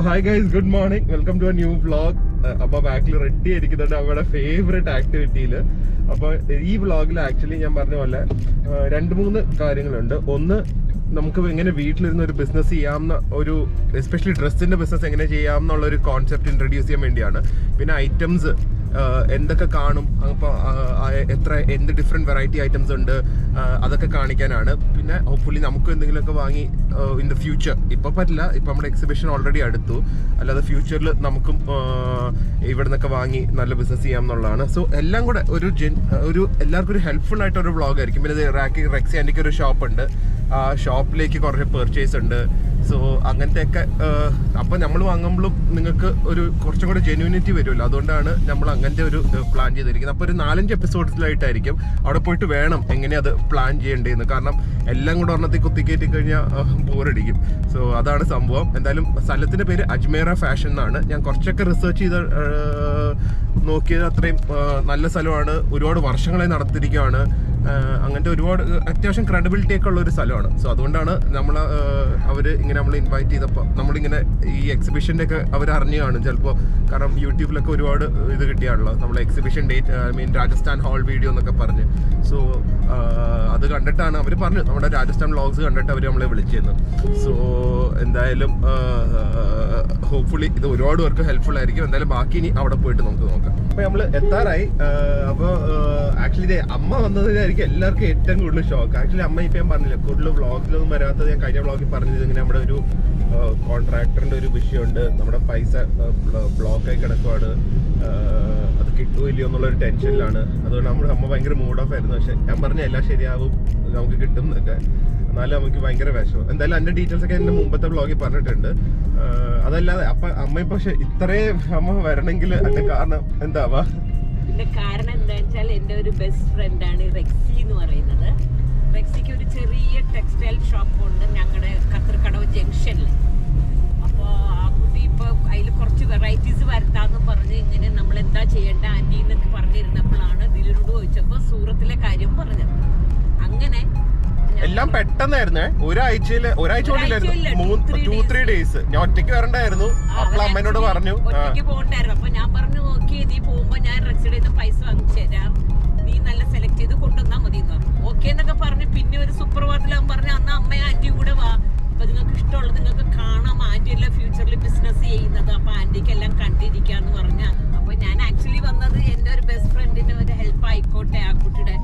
Hi guys, good morning. Welcome to a new vlog. അപ്പോൾ ബാക്കിൽ ready ആയിരിക്കുന്നുണ്ട് നമ്മുടെ favourite ആക്ടിവിറ്റിയിൽ. അപ്പോൾ ഈ വ്ളോഗിൽ ആക്ച്വലി ഞാൻ പറഞ്ഞ പോലെ 2-3 കാര്യങ്ങളുണ്ട്. ഒന്ന്, നമുക്ക് എങ്ങനെ വീട്ടിലിരുന്ന് ഒരു ബിസിനസ് ചെയ്യാവുന്ന ഒരു എസ്പെഷ്യലി ഡ്രസ്സിന്റെ ബിസിനസ് എങ്ങനെ ചെയ്യാമെന്നുള്ള ഒരു കോൺസെപ്റ്റ് ഇൻട്രൊഡ്യൂസ് ചെയ്യാൻ വേണ്ടിയാണ്. പിന്നെ ഐറ്റംസ് എന്തൊക്കെ കാണും, അപ്പോൾ എന്ത് ഡിഫറെൻറ്റ് വെറൈറ്റി ഐറ്റംസ് ഉണ്ട് അതൊക്കെ കാണിക്കാനാണ്. പിന്നെ ഹോപ്പ്ഫുള്ളി നമുക്ക് എന്തെങ്കിലുമൊക്കെ വാങ്ങി ഇൻ ദ ഫ്യൂച്ചർ, ഇപ്പോൾ പറ്റില്ല, ഇപ്പം നമ്മുടെ എക്സിബിഷൻ ഓൾറെഡി അടുത്തു, അല്ലാതെ ഫ്യൂച്ചറിൽ നമുക്കും ഇവിടെ നിന്നൊക്കെ വാങ്ങി നല്ല ബിസിനസ് ചെയ്യാം എന്നുള്ളതാണ്. സോ എല്ലാം കൂടെ ഒരു എല്ലാവർക്കും ഒരു ഹെൽപ്ഫുൾ ആയിട്ടൊരു വ്ളോഗായിരിക്കും. പിന്നെ റെക്സി ആൻറ്റിക്ക് ഒരു ഷോപ്പുണ്ട്, ആ ഷോപ്പിലേക്ക് കുറച്ച് പെർച്ചേസ് ഉണ്ട്. സോ അങ്ങനത്തെയൊക്കെ അപ്പം നമ്മൾ വാങ്ങുമ്പോഴും നിങ്ങൾക്ക് ഒരു കുറച്ചും കൂടെ ജെന്യൂനിറ്റി വരുമല്ലോ, അതുകൊണ്ടാണ് നമ്മൾ അങ്ങനത്തെ ഒരു പ്ലാൻ ചെയ്തിരിക്കുന്നത്. അപ്പോൾ ഒരു 4-5 എപ്പിസോഡ്സിലായിട്ടായിരിക്കും അവിടെ പോയിട്ട് വേണം എങ്ങനെ അത് പ്ലാൻ ചെയ്യേണ്ടതെന്ന്. കാരണം എല്ലാം കൂടെ ഒരെണ്ണത്തിൽ കുത്തിക്കയറ്റി കഴിഞ്ഞാൽ ബോറടിക്കും. സോ അതാണ് സംഭവം. എന്തായാലും സ്ഥലത്തിൻ്റെ പേര് അജ്മേറ ഫാഷൻ എന്നാണ്. ഞാൻ കുറച്ചൊക്കെ റിസർച്ച് ചെയ്ത് നോക്കിയത് അത്രയും നല്ല സ്ഥലമാണ്, ഒരുപാട് വർഷങ്ങളായി നടത്തിയിരിക്കുകയാണ്. അങ്ങനത്തെ ഒരുപാട് അത്യാവശ്യം ക്രെഡിബിലിറ്റി ഒക്കെ ഉള്ള ഒരു സ്ഥലമാണ്. സോ അതുകൊണ്ടാണ് അവർ ഇങ്ങനെ നമ്മൾ ഇൻവൈറ്റ് ചെയ്തപ്പോൾ നമ്മളിങ്ങനെ ഈ എക്സിബിഷൻ്റെ ഒക്കെ അവർ അറിഞ്ഞു കാണും ചിലപ്പോൾ. കാരണം യൂട്യൂബിലൊക്കെ ഒരുപാട് ഇത് കിട്ടിയാണല്ലോ നമ്മൾ exhibition date, I mean Rajasthan hall video എന്നൊക്കെ പറഞ്ഞ്. സോ അത് കണ്ടിട്ടാണ് അവർ പറഞ്ഞു, നമ്മുടെ രാജസ്ഥാൻ വ്ളോഗ്സ് കണ്ടിട്ട് അവർ നമ്മളെ വിളിച്ചിരുന്നു. സോ എന്തായാലും ഹോപ്പ്ഫുള്ളി ഇത് ഒരുപാട് പേർക്ക് ഹെൽപ്ഫുൾ ആയിരിക്കും. എന്തായാലും ബാക്കി ഇനി അവിടെ പോയിട്ട് നമുക്ക് നോക്കാം. അപ്പോൾ നമ്മൾ എത്താറായി. അപ്പോൾ ആക്ച്വലി അമ്മ വന്നതിനായിരിക്കും എല്ലാവർക്കും ഏറ്റവും കൂടുതൽ ഷോക്ക്. ആക്ച്വലി അമ്മ ഇപ്പം ഞാൻ പറഞ്ഞില്ല, കൂടുതൽ വ്ളോഗിലൊന്നും വരാത്തത് ഞാൻ കഴിഞ്ഞ വ്ളോഗിൽ പറഞ്ഞത് ഇങ്ങനെ നമ്മുടെ ഒരു കോൺട്രാക്ടറിന്റെ ഒരു വിഷയമുണ്ട്, നമ്മുടെ പൈസ ബ്ലോക്കായി കിടക്കുവാണ്, അത് കിട്ടുമോ ഇല്ലയോ എന്നുള്ളൊരു ടെൻഷനിലാണ്. അതുകൊണ്ട് നമ്മുടെ അമ്മ ഭയങ്കര മൂഡ് ഓഫ് ആയിരുന്നു. പക്ഷെ ഞാൻ പറഞ്ഞ എല്ലാം ശരിയാവും, നമുക്ക് കിട്ടും എന്നൊക്കെ. എന്നാലും നമുക്ക് ഭയങ്കര വിഷമം. എന്തായാലും അതിന്റെ ഡീറ്റെയിൽസ് ഒക്കെ എന്റെ മുമ്പത്തെ വ്ളോഗിൽ പറഞ്ഞിട്ടുണ്ട്. അതല്ലാതെ അമ്മ ഇപ്പൊ ഇത്രയും അമ്മ വരണമെങ്കിൽ അതിന്റെ കാരണം എന്താവാ? ഇതിന്റെ കാരണം എന്താ വെച്ചാൽ എന്റെ ഒരു ബെസ്റ്റ് ഫ്രണ്ട് ആണ് റെക്സി എന്ന് പറയുന്നത്. റെക്സിക്ക് ഒരു ചെറിയ ടെക്സ്റ്റൈൽ ഷോപ്പ് ഉണ്ട് ഞങ്ങളുടെ കത്തർക്കടവ് ജംഗ്ഷനിൽ. അപ്പോൾ ആ കുട്ടി ഇപ്പൊ അതിൽ കുറച്ച് വെറൈറ്റീസ് വരുത്താന്ന് പറഞ്ഞ് ഇങ്ങനെ നമ്മൾ എന്താ ചെയ്യേണ്ട ആന്റി എന്നൊക്കെ പറഞ്ഞിരുന്നപ്പോഴാണ് ദിലിനോട് ചോദിച്ചപ്പോ സൂറത്തിലെ കാര്യം പറഞ്ഞത്. അങ്ങനെ എല്ലാം പെട്ടെന്നായിരുന്നേ, ഒരാഴ്ച കൊണ്ടില്ലായിരുന്നു, 2-3 ഡേയ്സ്. ഞാൻ ഒറ്റയ്ക്ക് വരണ്ടായിരുന്നു. അപ്പോൾ അമ്മേനോട് പറഞ്ഞു ഒറ്റയ്ക്ക് പോകണ്ടായിരുന്നു. അപ്പൊ ഞാൻ പറഞ്ഞു, നോക്കി നീ പോകുമ്പോ ഞാൻ റെക്സിയുടെ പൈസ വാങ്ങിച്ചു തരാം, നീ നല്ല സെലക്ട് ചെയ്ത് കൊണ്ടുവന്നാ മതി എന്ന് പറഞ്ഞു. ഓക്കെ എന്നൊക്കെ പറഞ്ഞു. പിന്നെ ഒരു സുപ്രഭാതത്തിലാവും പറഞ്ഞു, അന്ന് അമ്മയും ആന്റിയും കൂടെ വാ, അപ്പൊ നിങ്ങൾക്ക് ഇഷ്ടമുള്ളത് നിങ്ങൾക്ക് കാണാം, ആന്റി എല്ലാം ഫ്യൂച്ചറിൽ ബിസിനസ് ചെയ്യുന്നത്, അപ്പൊ ആന്റിക്ക് എല്ലാം കണ്ടിരിക്കാന്ന് പറഞ്ഞ. അപ്പൊ ഞാൻ ആക്ച്വലി വന്നത് എന്റെ ഒരു ബെസ്റ്റ് ഫ്രണ്ടിന് ഒരു ഹെൽപ്പ് ആയിക്കോട്ടെ ആ കുട്ടിയുടെ.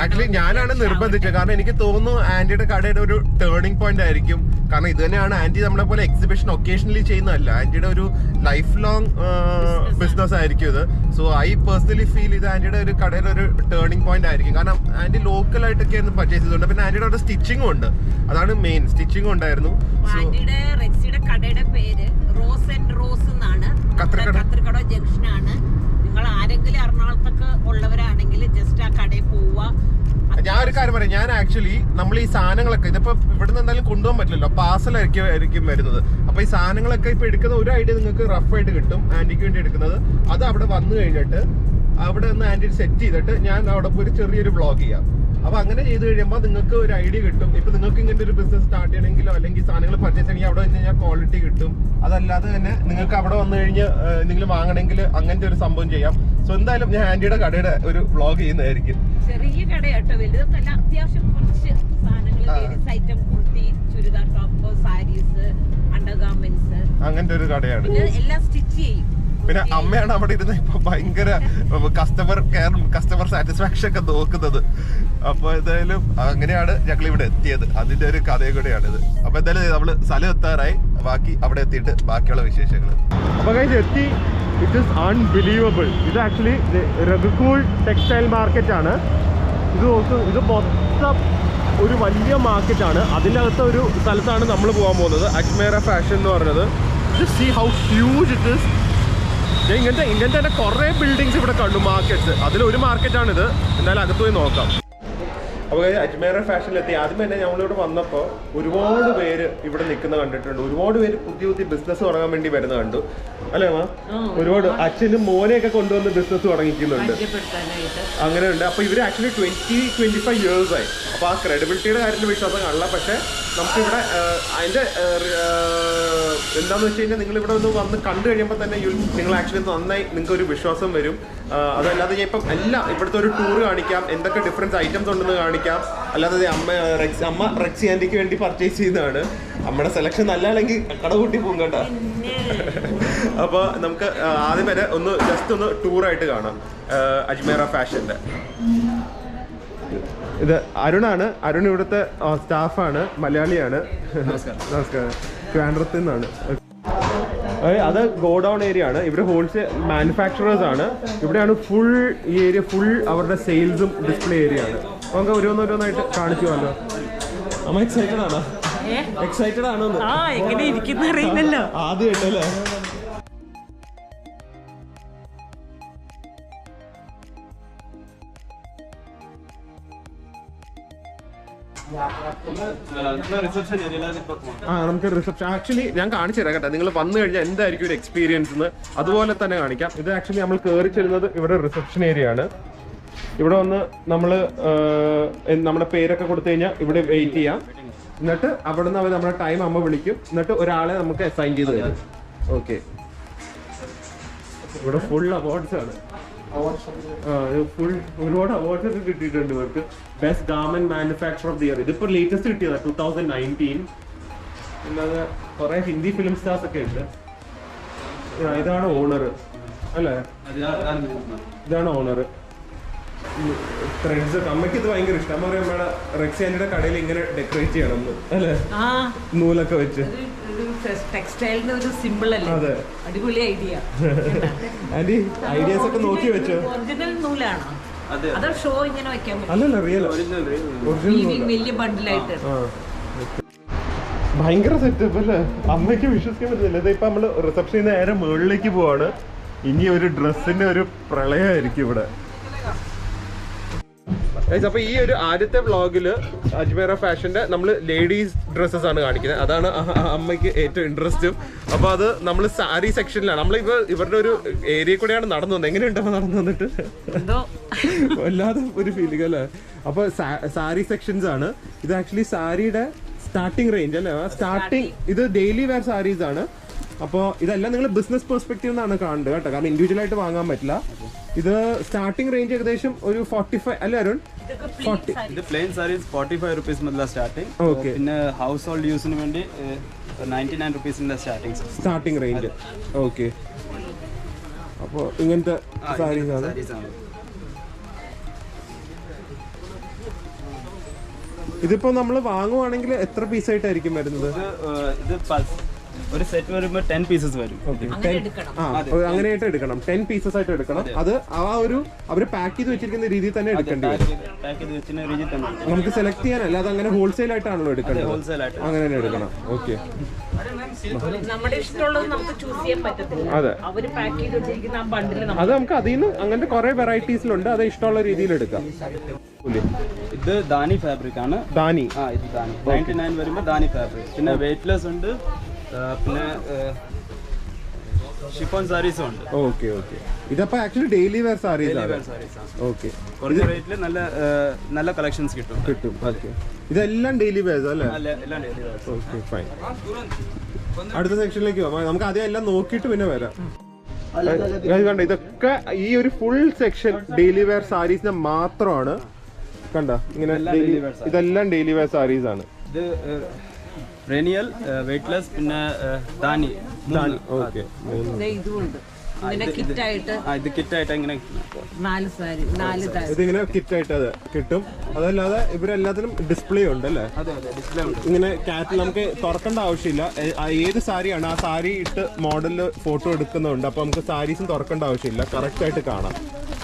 ആക്ച്വലി ഞാനാണ് നിർബന്ധിച്ചത്. കാരണം എനിക്ക് തോന്നുന്നു ആന്റിയുടെ കടയുടെ ഒരു ടേണിംഗ് പോയിന്റ് ആയിരിക്കും. കാരണം ഇത് തന്നെയാണ് ആന്റി നമ്മളെ പോലെ എക്സിബിഷൻ ഒക്കേഷണലി ചെയ്യുന്നതല്ല, ആന്റിയുടെ ഒരു ലൈഫ് ലോങ് ബിസിനസ് ആയിരിക്കും ഇത്. സോ ഐ പേഴ്സണലി ഫീൽ ഇത് ആന്റിയുടെ ഒരു കടയുടെ ഒരു ടേണിംഗ് പോയിന്റ് ആയിരിക്കും. കാരണം ആന്റി ലോക്കൽ ആയിട്ടൊക്കെയായിരുന്നു പർച്ചേസ് ചെയ്തുകൊണ്ട്. പിന്നെ ആന്റിയുടെ അവിടെ സ്റ്റിച്ചിങ്ങും ഉണ്ട്, അതാണ് മെയിൻ, സ്റ്റിച്ചിങ്ങും ഉണ്ടായിരുന്നു. ആന്റിയുടെ റെക്സിയുടെ കടയുടെ പേര് റോസ് ആൻഡ് റോസ് എന്നാണ്, കത്തർക്കട ജംഗ്ഷൻ ആണ്. നിങ്ങൾ ആരെങ്കിലും എറണാകുളത്തൊക്കെ ഉള്ളവരാണെങ്കിൽ ജസ്റ്റ് ആ കടയിൽ പോവുക. ഞാൻ ഒരു കാര്യം പറയാം, ഞാൻ ആക്ച്വലി നമ്മൾ ഈ സാധനങ്ങളൊക്കെ ഇതിപ്പോ ഇവിടെ നിന്ന് എന്തായാലും കൊണ്ടുപോകാൻ പറ്റില്ലല്ലോ, പാർസലായിരിക്കും വരുന്നത്. അപ്പൊ ഈ സാധനങ്ങളൊക്കെ ഇപ്പൊ എടുക്കുന്ന ഒരു ഐഡിയ നിങ്ങൾക്ക് റഫ് ആയിട്ട് കിട്ടും, ആന്റിക്ക് വേണ്ടി എടുക്കുന്നത്. അത് അവിടെ വന്നു കഴിഞ്ഞിട്ട് അവിടെ നിന്ന് ആന്റി സെറ്റ് ചെയ്തിട്ട് ഞാൻ അവിടെ പോയി ചെറിയൊരു വ്ളോഗ് ചെയ്യാം. അപ്പൊ അങ്ങനെ ചെയ്ത് കഴിയുമ്പോൾ നിങ്ങൾക്ക് ഒരു ഐഡിയ കിട്ടും. ഇപ്പൊ നിങ്ങൾക്ക് ഇങ്ങനത്തെ ഒരു ബിസിനസ് സ്റ്റാർട്ട് ചെയ്യണമെങ്കിലോ അല്ലെങ്കിൽ സാധനങ്ങൾ പർച്ചേസ് ചെയ്യണമെങ്കിൽ അവിടെ വന്നു കഴിഞ്ഞാൽ ക്വാളിറ്റി കിട്ടും. അതല്ലാതെ തന്നെ നിങ്ങൾക്ക് അവിടെ വന്നു കഴിഞ്ഞ് എന്തെങ്കിലും വാങ്ങണമെങ്കിൽ അങ്ങനത്തെ ഒരു സംഭവം ചെയ്യാം. സോ എന്തായാലും ഞാൻ ആന്റിയുടെ കടയുടെ ഒരു വ്ളോഗ് ചെയ്യുന്നതായിരിക്കും. ചെറിയ കടയാട്ടോ, വലുതൊന്നല്ല, അത്യാവശ്യം കുറച്ച് സാധനങ്ങൾ, item, kurti, churidar top, saris, undergarments, അങ്ങനത്തെ ഒരു കടയാണ്. എല്ലാം സ്റ്റിച്ച് ചെയ്യും. പിന്നെ അമ്മയാണ് അവിടെ ഇരുന്ന് ഇപ്പൊ ഭയങ്കര കസ്റ്റമർ കെയർ, കസ്റ്റമർ സാറ്റിസ്ഫാക്ഷൻ ഒക്കെ നോക്കുന്നത്. അപ്പൊ എന്തായാലും അങ്ങനെയാണ് ഞങ്ങൾ ഇവിടെ എത്തിയത്, അതിന്റെ ഒരു കഥയും കൂടെയാണിത്. അപ്പൊ എന്തായാലും നമ്മള് സ്ഥലം എത്താറായി, ബാക്കി അവിടെ എത്തിയിട്ട് ബാക്കിയുള്ള വിശേഷങ്ങൾ. അപ്പൊ എത്തി, ഇറ്റ് ഈസ് അൺബിലീവബിൾ. ഇത് ആക്ച്വലി രഘുകൂൾ ടെക്സ്റ്റൈൽ മാർക്കറ്റ് ആണ്. ഇത് മൊത്തം ഒരു വലിയ മാർക്കറ്റാണ്. അതിൻ്റെ അകത്ത് ഒരു സ്ഥലത്താണ് നമ്മൾ പോകാൻ പോകുന്നത്, അജ്മേറ ഫാഷൻ എന്ന് പറഞ്ഞത്. Just see how huge it is. ഇങ്ങനത്തെ തന്നെ കുറേ ബിൽഡിങ്സ് ഇവിടെ കണ്ടു, മാർക്കറ്റ്സ്. അതിലൊരു മാർക്കറ്റാണിത്. എന്തായാലും അകത്ത് പോയി നോക്കാം. അപ്പോൾ അജ്മേർ ഫാഷനിലെത്തി. ആദ്യം തന്നെ ഞങ്ങളിവിടെ വന്നപ്പോൾ ഒരുപാട് പേര് ഇവിടെ നിൽക്കുന്ന കണ്ടിട്ടുണ്ട്. ഒരുപാട് പേര് പുതിയ പുതിയ ബിസിനസ് തുടങ്ങാൻ വേണ്ടി വരുന്ന കണ്ടു അല്ലേ മാ? ഒരുപാട് അച്ഛനും മോനെയൊക്കെ കൊണ്ടുവന്ന് ബിസിനസ് തുടങ്ങിക്കുന്നുണ്ട്. അങ്ങനെയുണ്ട്. അപ്പോൾ ഇവർ ആക്ച്വലി 20-25 years ആയി. അപ്പോൾ ആ ക്രെഡിബിലിറ്റിയുടെ കാര്യത്തിൽ വിശ്വാസം കാണില്ല. പക്ഷേ നമുക്കിവിടെ അതിൻ്റെ എന്താണെന്ന് വെച്ച് കഴിഞ്ഞാൽ നിങ്ങളിവിടെ ഒന്ന് വന്ന് കണ്ടു കഴിയുമ്പോൾ തന്നെ നിങ്ങൾ ആക്ച്വലി നന്നായി നിങ്ങൾക്ക് ഒരു വിശ്വാസം വരും. അതല്ലാതെ ഞാൻ ഇപ്പം എല്ലാം ഇവിടുത്തെ ഒരു ടൂർ കാണിക്കാം, എന്തൊക്കെ ഡിഫറൻസ് ഐറ്റംസ് ഉണ്ടെന്ന് കാണിക്കാം. അല്ലാതെ അമ്മ റെക്സി ആൻറ്റിക്ക് വേണ്ടി പർച്ചേസ് ചെയ്യുന്നതാണ്. അമ്മയുടെ സെലക്ഷൻ നല്ലതാണെങ്കിൽ കട കൂട്ടി പോകും കേട്ടോ. അപ്പോൾ നമുക്ക് ആദ്യം വരെ ഒന്ന് ജസ്റ്റ് ഒന്ന് ടൂറായിട്ട് കാണാം അജ്മേർ ഫാഷൻ്റെ. ഇത് അരുണാണ്. അരുൺ ഇവിടുത്തെ സ്റ്റാഫാണ്, മലയാളിയാണ്. നമസ്കാരം. ട്രിവാൻഡ്രത്തിൽ നിന്നാണ്. അത് ഗോഡൗൺ ഏരിയ ആണ്. ഇവർ ഹോൾസെയിൽ മാനുഫാക്ചറേഴ്സ് ആണ്. ഇവിടെയാണ് ഫുൾ ഈ ഏരിയ ഫുൾ അവരുടെ സെയിൽസും ഡിസ്പ്ലേ ഏരിയ ആണ്. നമുക്ക് ഓരോന്നോരോന്നായിട്ട് കാണിച്ചു പോകാമല്ലോ. അമ്മ എക്സൈറ്റഡ് ആണോ? എക്സൈറ്റഡ് ആണോ? ആദ്യമായിട്ടല്ലേ? നമുക്ക് റിസപ്ഷൻ ആക്ച്വലി ഞാൻ കാണിച്ചു തരാം കേട്ടോ. നിങ്ങൾ വന്നു കഴിഞ്ഞാൽ എന്തായിരിക്കും ഒരു എക്സ്പീരിയൻസ് എന്ന് അതുപോലെ തന്നെ കാണിക്കാം. ഇത് ആക്ച്വലി നമ്മൾ കയറി ചെല്ലുന്നത് ഇവിടെ റിസപ്ഷൻ ഏരിയ ആണ്. ഇവിടെ വന്ന് നമ്മൾ നമ്മുടെ പേരൊക്കെ കൊടുത്തു കഴിഞ്ഞാൽ ഇവിടെ വെയിറ്റ് ചെയ്യാം. എന്നിട്ട് അവിടെ നിന്ന് അവർ നമ്മുടെ ടൈം അമ്മ വിളിക്കും. എന്നിട്ട് ഒരാളെ നമുക്ക് അസൈൻ ചെയ്ത് തരും. ഓക്കെ. ഇവിടെ ഫുൾ അവാർഡ്സ് ആണ്. ഫുൾ ഒരുപാട് അവാർഡ്സ് ഒക്കെ കിട്ടിയിട്ടുണ്ട് ഇവർക്ക്. Best garment manufacture of the year ഇതിപ്പോ ലേറ്റസ്റ്റ് കിട്ടിയതാണ് 2019. അല്ലാതെ കുറെ ഹിന്ദി ഫിലിം സ്റ്റാർസ് ഒക്കെ ഉണ്ട്. ഇതാണ് ഓണർ അല്ലേ? ഇതാണ് ഓണർ. ത്രെഡ്സ് അമ്മയ്ക്ക് ഇത് ഭയങ്കര ഇഷ്ടം. അമ്മ പറയും അമ്മയുടെ റെക്സി ആന്റിയുടെ കടയിൽ ഇങ്ങനെ ഡെക്കറേറ്റ് ചെയ്യണം അല്ലേ? നൂലൊക്കെ വെച്ച് ടെക്സ്റ്റൈലിന്റെ ഒരു സിമ്പിൾ അല്ലേ? അതെ, അടിപൊളി ഐഡിയ. ആന്റി ഐഡിയാസ് ഒക്കെ നോക്കി വെച്ചോ? ഒറിജിനൽ നൂലാണോ? അതോ ഷോ ഇങ്ങനെ വെക്കാൻ പറ്റും? അല്ലല്ല, റിയൽ വലിയ ബണ്ടിലായിട്ട്. ഭയങ്കര സെറ്റപ്പ് അല്ലേ? അമ്മയ്ക്ക് വിശ്വസിക്കാൻ പറ്റുന്നില്ല. ഇതിപ്പോ നമ്മള് റിസപ്ഷനിൽ നേരെ മുകളിലേക്ക് പോവാണ്. ഇനി ഒരു ഡ്രസ്സിന്റെ ഒരു പ്രളയമായിരിക്കും ഇവിടെ. അപ്പൊ ഈ ഒരു ആദ്യത്തെ വ്ളോഗില് അജ്മേർ ഫാഷന്റെ നമ്മൾ ലേഡീസ് ഡ്രസ്സസ് ആണ് കാണിക്കുന്നത്. അതാണ് അമ്മയ്ക്ക് ഏറ്റവും ഇൻട്രസ്റ്റും. അപ്പൊ അത് നമ്മൾ സാരി സെക്ഷനിലാണ്. നമ്മളിപ്പോ ഇവരുടെ ഒരു ഏരിയ കൂടെയാണ് നടന്നു വന്നത്. എങ്ങനെയുണ്ടോ നടന്നു വന്നിട്ട്? വല്ലാതെ ഒരു ഫീലിംഗ് അല്ലേ? അപ്പൊ സാരി സെക്ഷൻസ് ആണ് ഇത്. ആക്ച്വലി സാരിയുടെ സ്റ്റാർട്ടിംഗ് റേഞ്ച് അല്ലേ? സ്റ്റാർട്ടിംഗ് ഇത് ഡെയിലി വെയർ സാരീസ് ആണ്. അപ്പോൾ ഇതെല്ലാം നിങ്ങൾ ബിസിനസ് പെർസ്പെക്റ്റീവ് എന്നാണ് കാണുന്നത് കേട്ടോ. കാരണം ഇൻഡിവിജ്വൽ ആയിട്ട് വാങ്ങാൻ പറ്റില്ല. ഇത് സ്റ്റാർട്ടിംഗ് റേഞ്ച് ഏകദേശം ഒരു 45 അല്ലേ അരുൺ? 40. ഇത് പ്ലെയിൻ സാരീസ് 45 rupees മുതല സ്റ്റാർട്ടിംഗ്. ഓക്കെ. പിന്നെ ഹൗസ് ഹോൾഡ് യൂസിന് വേണ്ടി 99 rupees സ്റ്റാർട്ടിംഗ് റേഞ്ച്. ഓക്കെ. അപ്പോൾ ഇങ്ങനത്തെ സാരീസ് ആണ്. ഇതിപ്പോ നമ്മൾ വാങ്ങുവാണെങ്കിൽ എത്ര പീസ് ആയിട്ടായിരിക്കും വരുന്നത്? ഇത് ഒരു സെറ്റ് വരുമ്പോൾ 10 pieces വരും. അങ്ങനെയായിട്ട് എടുക്കണം. 10 pieces ആയിട്ട് എടുക്കണം. അത് ആ ഒരു അവര് പാക്ക് ചെയ്ത് വെച്ചിരിക്കുന്ന രീതിയിൽ തന്നെ എടുക്കേണ്ടി വരും. നമുക്ക് സെലക്ട് ചെയ്യാനല്ല, അത് അങ്ങനെ ഹോൾസെയിൽ ആയിട്ടാണല്ലോ എടുക്കേണ്ടത്. അങ്ങനെ തന്നെ എടുക്കണം. ഓക്കെ. നമ്മുടെ ഇഷ്ടമുള്ളത് നമുക്ക് ചൂസ് ചെയ്യാൻ പറ്റത്തില്ല. അതെ, അവര് പാക്ക് ചെയ്ത് വെച്ചിരിക്കുന്ന ആ ബണ്ടിൽ അത് നമുക്ക് അതിൽ നിന്ന് അങ്ങനത്തെ കുറെ വെറൈറ്റീസിലുണ്ട്. അത് ഇഷ്ടമുള്ള രീതിയിൽ എടുക്കാം. ഇത് ദാനി ഫാബ്രിക് ആണ്. ദാനി. ഇത് ദാനി 99 വരുമ്പോൾ ദാനി ഫാബ്രിക്. പിന്നെ വെയ്റ്റ്ലെസ് ഉണ്ട്. പിന്നെ ഷിഫോൺ സാരീസും ഉണ്ട്. Okay okay. ഇതപ്പോ ആക്ച്വലി ഡെയിലി വെയർ സാരീസ് ആണ്. ഓക്കെ. കുറഞ്ഞ റേറ്റിൽ നല്ല കളക്ഷൻസ് കിട്ടും. ഓക്കെ. ഇതെല്ലാം ഡെയിലി വെയർസ് അല്ലേ? എല്ലാം ഡെയിലി വെയർസ്. Okay, fine. അടുത്ത സെക്ഷനിലേക്ക് പോവാം. നമുക്ക് ആദ്യം എല്ലാം നോക്കിയിട്ട് പിന്നെ വരാം. കണ്ട, ഇതൊക്കെ ഈ ഒരു ഫുൾ സെക്ഷൻ ഡെയിലി വെയർ സാരീസിന് മാത്രമാണ്. കണ്ട, ഇങ്ങനെ ഇതെല്ലാം ഡെയിലി വെയർ സാരീസ് ആണ്. ഇത് റേനിയൽ, വെയ്റ്റ്ലെസ്, പിന്നെ ദാനി. ഓക്കെ. ഇത് കിറ്റായിട്ട് ഇങ്ങനെ 4 സാരി 4 ഇതിങ്ങനെ കിറ്റായിട്ട് അത് കിട്ടും. അതല്ലാതെ ഇവരെല്ലാത്തിനും ഡിസ്പ്ലേ ഉണ്ട് അല്ലേ? ഇങ്ങനെ കാറ്റിൽ നമുക്ക് തുറക്കേണ്ട ആവശ്യമില്ല. ഏത് സാരിയാണ് ആ സാരി ഇട്ട് മോഡലിൽ ഫോട്ടോ എടുക്കുന്നുണ്ട്. അപ്പൊ നമുക്ക് സാരീസും തുറക്കേണ്ട ആവശ്യമില്ല, കറക്റ്റ് ആയിട്ട് കാണാം.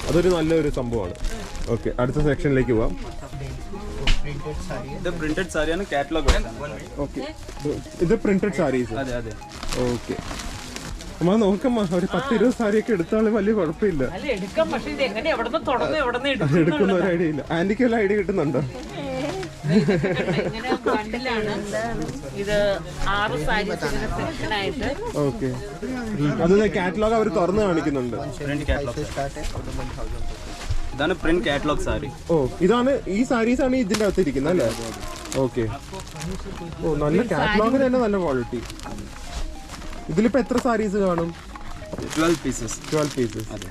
അതൊരു നല്ലൊരു സംഭവമാണ്. ഓക്കെ, അടുത്ത സെക്ഷനിലേക്ക് പോവാം. ഇത് പ്രിന്റഡ് സാരിയാണ്, കാറ്റലോഗ്. ഓക്കെ, ഇത് പ്രിന്റഡ് സാരീസ്. അതെ അതെ. ഓക്കെ. അമ്മ നോക്കമ്മ, ഒരു 10-20 സാരിയൊക്കെ എടുത്താലും വലിയ കുഴപ്പമില്ല. എടുക്കുന്ന ഒരു ഐഡിയ ഇല്ല. ആന്റിക്ക് വല്ല ഐഡിയ കിട്ടുന്നുണ്ടോ? ഇങ്ങനെ ബണ്ടിലാണ് ഇത് 6 സാരീസ് ഇങ്ങനെ സെക്ഷനായിട്ട്. ഓക്കെ, അത് കാറ്റലോഗ് അവർ തുറന്ന് കാണിക്കുന്നുണ്ട്. ഇതാണ് പ്രിന്റ് കാറ്റലോഗ് സാരി. ഓ, ഇതാണ് ഈ സാരീസ് ആണ് ഇതിന്റെ അകത്ത് ഇരിക്കുന്നത് അല്ലേ? ഓക്കെ. ഓ, നല്ല കാറ്റലോഗിന് തന്നെ നല്ല ക്വാളിറ്റി. ഇതിലിപ്പോ എത്ര സാരീസ് കാണും? 12 പീസസ്.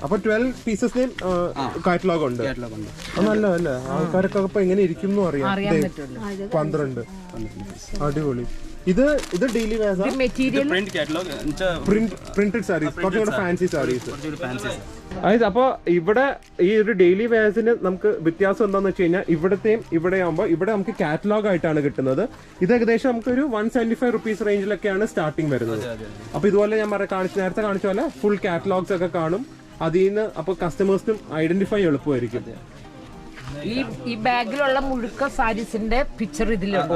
അപ്പൊ 12 പീസസിന് കാറ്റലോഗ് ഉണ്ട്. നല്ല അല്ലേ? ആൾക്കാരൊക്കെ ഇപ്പൊ എങ്ങനെ ഇരിക്കും എന്ന് അറിയാം. 12. അടിപൊളി. ഇത് ഡെയിലി വേഴ്സാ? മെറ്റീരിയൽ പ്രിന്റഡ് സാരീസ്, കുറച്ചുകൂടെ ഫാൻസി സാരീസ്. അതായത് അപ്പൊ ഇവിടെ ഈ ഒരു ഡെയിലി വെയർസിന് നമുക്ക് വ്യത്യാസം എന്താന്ന് വെച്ച് കഴിഞ്ഞാൽ ഇവിടത്തെയും ഇവിടെ ആകുമ്പോൾ ഇവിടെ നമുക്ക് കാറ്റലോഗ് ആയിട്ടാണ് കിട്ടുന്നത്. ഇത് ഏകദേശം നമുക്കൊരു 175 റുപ്പീസ് റേഞ്ചിലൊക്കെയാണ് സ്റ്റാർട്ടിങ് വരുന്നത്. അപ്പൊ ഇതുപോലെ ഞാൻ നേരത്തെ കാണിച്ച പോലെ ഫുൾ കാറ്റലോഗ്സ് ഒക്കെ കാണും. അതിൽ നിന്ന് അപ്പൊ കസ്റ്റമേഴ്സിനും ഐഡന്റിഫൈ എളുപ്പമായിരിക്കും. ഈ ബാഗിലുള്ള മുഴുക്ക സാരീസിന്റെ പിക്ചർ ഇതിലുണ്ട്.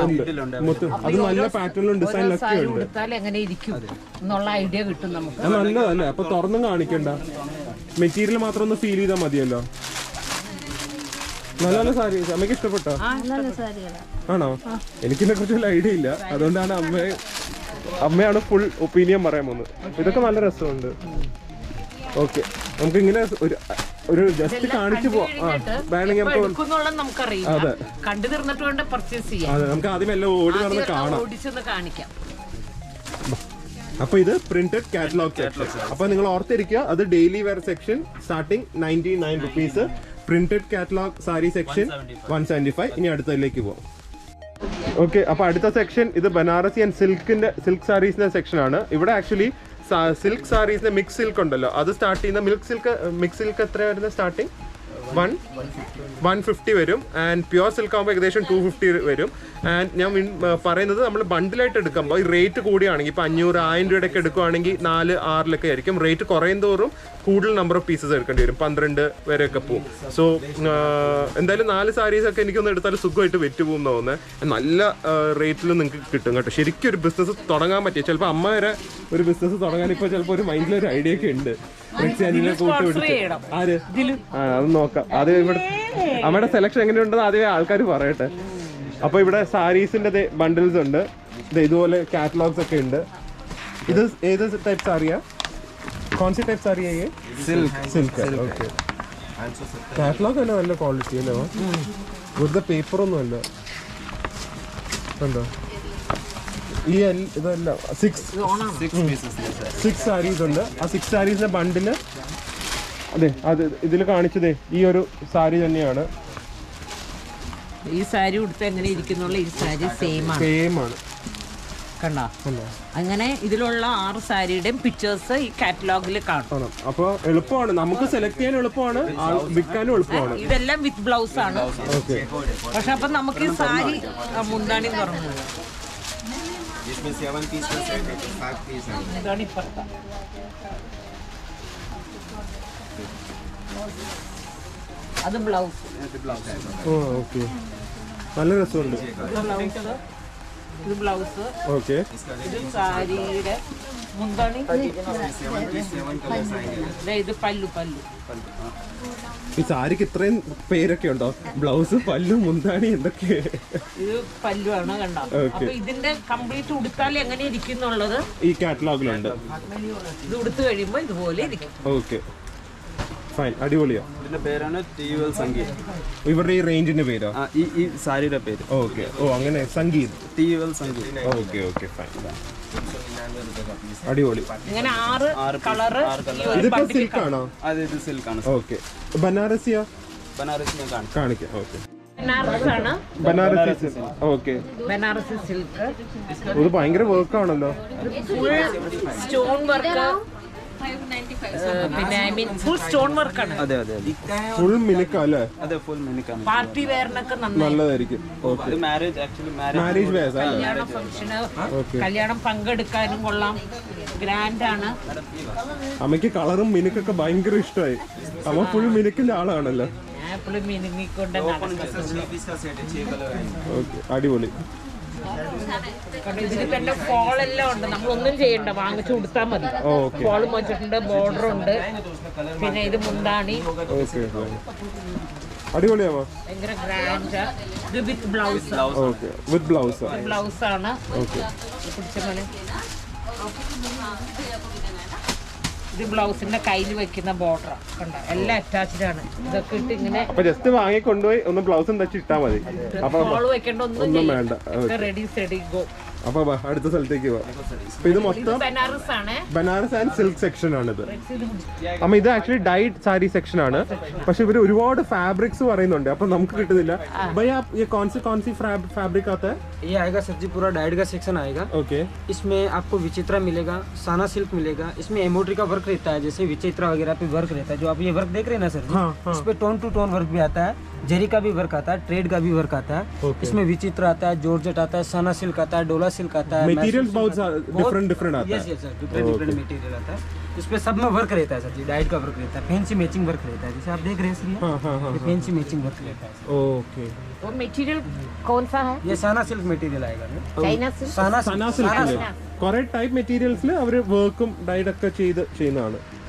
അത് നല്ല പാറ്റേണിലും ഡിസൈനിലൊക്കെ ഉണ്ട്. എങ്ങനെ ഇരിക്കും എന്നുള്ള ഐഡിയ കിട്ടും നമുക്ക്. നല്ലതല്ലേ? അപ്പൊ തുറന്നും കാണിക്കണ്ട, മെറ്റീരിയൽ മാത്രം ഒന്ന് ഫീൽ ചെയ്താൽ മതിയല്ലോ. നല്ല നല്ല സാരീസ്. അമ്മയ്ക്ക് ഇഷ്ടപ്പെട്ടോ? ആണോ? എനിക്കിതിനെ കുറിച്ച് വല്ല ഐഡിയ ഇല്ല, അതുകൊണ്ടാണ് അമ്മയാണ് ഫുൾ ഒപ്പീനിയൻ പറയാൻ പോകുന്നത്. ഇതൊക്കെ നല്ല രസമുണ്ട്. ഓക്കെ, നമുക്ക് ഇങ്ങനെ ഒരു ജസ്റ്റ് കാണിച്ചു പോവാം. വേണമെങ്കിൽ അതെ, കണ്ടു തീർന്നിട്ട് വേണ്ട പർച്ചേസ് ചെയ്യാം. അതെ, നമുക്ക് ആദ്യം എല്ലാം ഓടി നടന്ന് കാണിക്കാം. അപ്പൊ ഇത് പ്രിന്റഡ് കാറ്റലോഗ് സെക്ഷൻ. അപ്പൊ നിങ്ങൾ ഓർത്തിരിക്കുക, അത് daily wear section starting 99 rupees, printed catalogue sari section 175. ഇനി അടുത്തതിലേക്ക് പോവാം. ഓക്കെ, അപ്പൊ അടുത്ത സെക്ഷൻ ഇത് ബനാറസി ആൻഡ് സിൽക്ക് സാരീസിന്റെ സെക്ഷൻ ആണ്. ഇവിടെ ആക്ച്വലി സിൽക്ക് സാരീസിന്റെ മിക്സ് സിൽക്ക് ഉണ്ടല്ലോ, അത് സ്റ്റാർട്ട് ചെയ്യുന്ന മിക്സ് സിൽക്ക് എത്ര വരുന്നത്? സ്റ്റാർട്ടിങ് 150 വരും. ആൻഡ് പ്യുവർ സിൽക്ക് ആകുമ്പോൾ ഏകദേശം 250 വരും. ആൻഡ് ഞാൻ പറയുന്നത് നമ്മൾ ബണ്ടിലായിട്ട് എടുക്കുമ്പോൾ ഈ റേറ്റ് കൂടിയാണെങ്കിൽ ഇപ്പോൾ 500-1000 രൂപയൊക്കെ എടുക്കുകയാണെങ്കിൽ 4-6 ആയിരിക്കും. റേറ്റ് കുറയും തോറും കൂടുതൽ നമ്പർ ഓഫ് പീസസ് എടുക്കേണ്ടി വരും, 12 വരെയൊക്കെ പോകും. സോ എന്തായാലും 4 സാരീസൊക്കെ എനിക്കൊന്ന് എടുത്താൽ സുഖമായിട്ട് വെറ്റ് പോകും എന്ന് തോന്നുന്നത്. നല്ല റേറ്റിൽ നിങ്ങൾക്ക് കിട്ടും കേട്ടോ. ശരിക്കും ഒരു ബിസിനസ് തുടങ്ങാൻ പറ്റിയ, ചിലപ്പോൾ അമ്മ വരെ ഒരു ബിസിനസ് തുടങ്ങാൻ ഇപ്പോൾ ചിലപ്പോൾ ഒരു മൈൻഡിലൊരു ഐഡിയ ഒക്കെ ഉണ്ട്. ആര്? അത് നോക്കാം. അത് ഇവിടെ അമ്മയുടെ സെലക്ഷൻ എങ്ങനെയുണ്ടെന്ന് ആദ്യമേ ആൾക്കാർ പറയട്ടെ. അപ്പൊ ഇവിടെ സാരീസിന്റെ ബണ്ടിൽസ് ഉണ്ട്, ഇതുപോലെ കാറ്റലോഗ്സ് ഒക്കെ ഉണ്ട്. ഇത് ഏത് ടൈപ്പ് സാരിയാ? കോൺസി ടൈപ്പ് സാരിയാ? സിൽക്ക്. ഓക്കെ, കാറ്റലോഗ് തന്നെ നല്ല ക്വാളിറ്റി അല്ലേ? വെറുതെ പേപ്പർ ഒന്നും അല്ല. കണ്ടോ? ഈ ഇതല്ല 6 സാരീസ് ഉണ്ട്. ആ 6 സാരീസിന്റെ ബണ്ടില് അതെ, അത് ഇതിൽ കാണിച്ചതേ ഈ ഒരു സാരി തന്നെയാണ്. ഈ സാരി ഉടുത്ത് എങ്ങനെ ഇരിക്കുന്നുള്ള ഈ സാരി സെയിം ആണ്. കണ്ടോ? അങ്ങനെ ഇതിലുള്ള 6 സാരിയുടെയും പിക്ചേഴ്സ് ഈ കാറ്റലോഗിൽ കാണും. അപ്പൊ എളുപ്പമാണ്, നമുക്ക് സെലക്ട് ചെയ്യാൻ എളുപ്പമാണ്, വിൽക്കാനും എളുപ്പമാണ്. ഇതെല്ലാം വിത്ത് ബ്ലൗസ് ആണ്. പക്ഷെ അപ്പൊ നമുക്ക് ഈ സാരി മുന്താണി തുറന്നത് അത് ബ്ലൗസ്. ഓക്കെ, നല്ല രസമുണ്ട്. ഇത് ബ്ലൗസ്. ഓക്കെ, ഇത് സാരിയുടെ മുന്താണി. ഇത് പല്ലു. ഈ സാരിക്ക് ഇത്രയും പേരൊക്കെ ഉണ്ടോ? ബ്ലൗസ്, പല്ലു, മുന്താണി, എന്തൊക്കെ? ഇത് പല്ലു ആണ്, കണ്ടോ? അപ്പൊ ഇതിന്റെ കംപ്ലീറ്റ് ഉടുത്താൽ എങ്ങനെ ഇരിക്കുന്നുള്ളത് ഈ കാറ്റലോഗിലുണ്ട്. ഇത് ഉടുത്തു കഴിയുമ്പോ ഇതുപോലെ ഇരിക്കും. ഓക്കെ, ഫൈൻ, അടിപൊളിയാ. ഇതിന്റെ പേരാണ് ടീവൽ സംഗീത്. ഇവരുടെ ഈ റേഞ്ചിന്റെ പേരോ? ഈ സാരിയുടെ പേര്. ഓക്കെ, ഓ അങ്ങനെ, സംഗീത്, ടീവൽ സംഗീത്. ഓക്കെ, ഫൈൻ, അടിപൊളി. ഇങ്ങനെ 6 കളറ്. ഇതിപ്പോ സിൽക്ക് ആണോ? അതെ, ഇത് സിൽക്ക് ആണ്. ഓക്കെ, ബനാറസിയാ? ബനാറസി ഞാൻ കാണിക്കാം. ഓക്കെ, ബനാറസ് ആണ്. ബനാറസി. Okay, Banarasi silk. ഇത് ഭയങ്കര വർക്ക് ആണല്ലോ. Full stone work. പിന്നെ I mean full stone work ആണ്. അതെ, ഫുൾ മിനുക്ക അല്ലേ? അതെ, ഫുൾ മിനുക്കാണ്. പാർട്ടി വെയറിനൊക്കെ നല്ലതായിരിക്കും. ഇത് മാരേജ് വെയർ, കല്യാണ ഫംഗ്ഷന്, കല്യാണം പങ്കെടുക്കാനും കൊള്ളാം. ഗ്രാൻഡ് ആണ്. അമ്മയ്ക്ക് കളറും മിനുക്കൊക്കെ ഭയങ്കര ഇഷ്ടമായി. അമ്മ ഫുൾ മിനുക്കിന്റെ ആളാണല്ലോ. ഞാൻ എപ്പോഴും മിനുങ്ങിക്കൊണ്ട് ഓക്കെ, അടിപൊളി. ഇതിൽ തന്നെ ഫോൾ എല്ലാം ഉണ്ട്, നമ്മളൊന്നും ചെയ്യണ്ട, വാങ്ങിച്ചു കൊടുത്താൽ മതി. ഫോളും വെച്ചിട്ടുണ്ട്, ബോർഡർ ഉണ്ട്, പിന്നെ ഇത് മുന്താണി. അടിപൊളിയാവോ? ഭയങ്കര ഗ്രാൻഡ്. ഇത് with blouse. Okay, with blouse. Blouse ആണ്. ഓക്കെ, പിടിച്ച പോലെ ഇത് ബ്ലൗസിന്റെ കയ്യിൽ വെക്കുന്ന ബോർഡർ കണ്ടോ, എല്ലാം അറ്റാച്ച്ഡ് ആണ്. ഇതൊക്കെ ഇട്ട് ഇങ്ങനെ അപ്പൊ ജസ്റ്റ് വാങ്ങി കൊണ്ടുപോയി ഒന്ന് ബ്ലൗസും തച്ച് ഇട്ടാ മതി. അപ്പൊ വെക്കേണ്ട ഒന്നും വേണ്ട. Ready steady go. അപ്പൊ അടുത്ത സ്ഥലത്തേക്ക് പോവാം. അപ്പൊ ഇത് മൊത്തം ബനാറസ് ആണ്. ബനാറസ് ആൻഡ് സിൽക്ക് സെക്ഷൻ ആണിത്. അപ്പൊ ഇത് ആക്ച്വലി ഡൈഡ് സാരി സെക്ഷൻ ആണ്. പക്ഷെ ഇവര് ഒരുപാട് ഫാബ്രിക്സ് പറയുന്നുണ്ട്, അപ്പൊ നമുക്ക് കിട്ടുന്നില്ല. भैया ये कौन सी फैब्रिक आता है? ये आएगा सर जी पूरा डाइड का सेक्शन आएगा। ओके, इसमें आपको विचित्रा मिलेगा, साना सिल्क मिलेगा। इसमें एम्ब्रॉयडरी का वर्क रहता है, जैसे विचित्रा वगैरह पे वर्क रहता है। जो आप ये वर्क देख रहे हैं ना सर जी, हाँ, हाँ. इस पे टोन टू टोन वर्क भी आता है, जरी का भी वर्क आता है, ट्रेड का भी वर्क आता है। Okay. इसमें विचित्रा आता है, जॉर्जेट आता है, साना सिल्क आता है, डोला सिल्क आता है। मटेरियल्स बहुत डिफरेंट आता यस है. यस सर, डिफरेंट मटेरियल आता है। इस पे सब में वर्क रहता है सर जी, डाइड का वर्क रहता है, फैंसी मैचिंग वर्क रहता है। जैसे आप देख रहे हैं सर, हाँ, हाँ, हाँ, ये फैंसी मैचिंग वर्क रहता है। ओके. और मटेरियल कौन सा है? ये साना सिल्क मटेरियल आएगा। China silk. സന സിൽക്കില് കുറെ ടൈപ്പ് മെറ്റീരിയൽസിൽ അവര് വർക്കും ഡൈഡ് ഒക്കെ ചെയ്യുന്നതാണ്.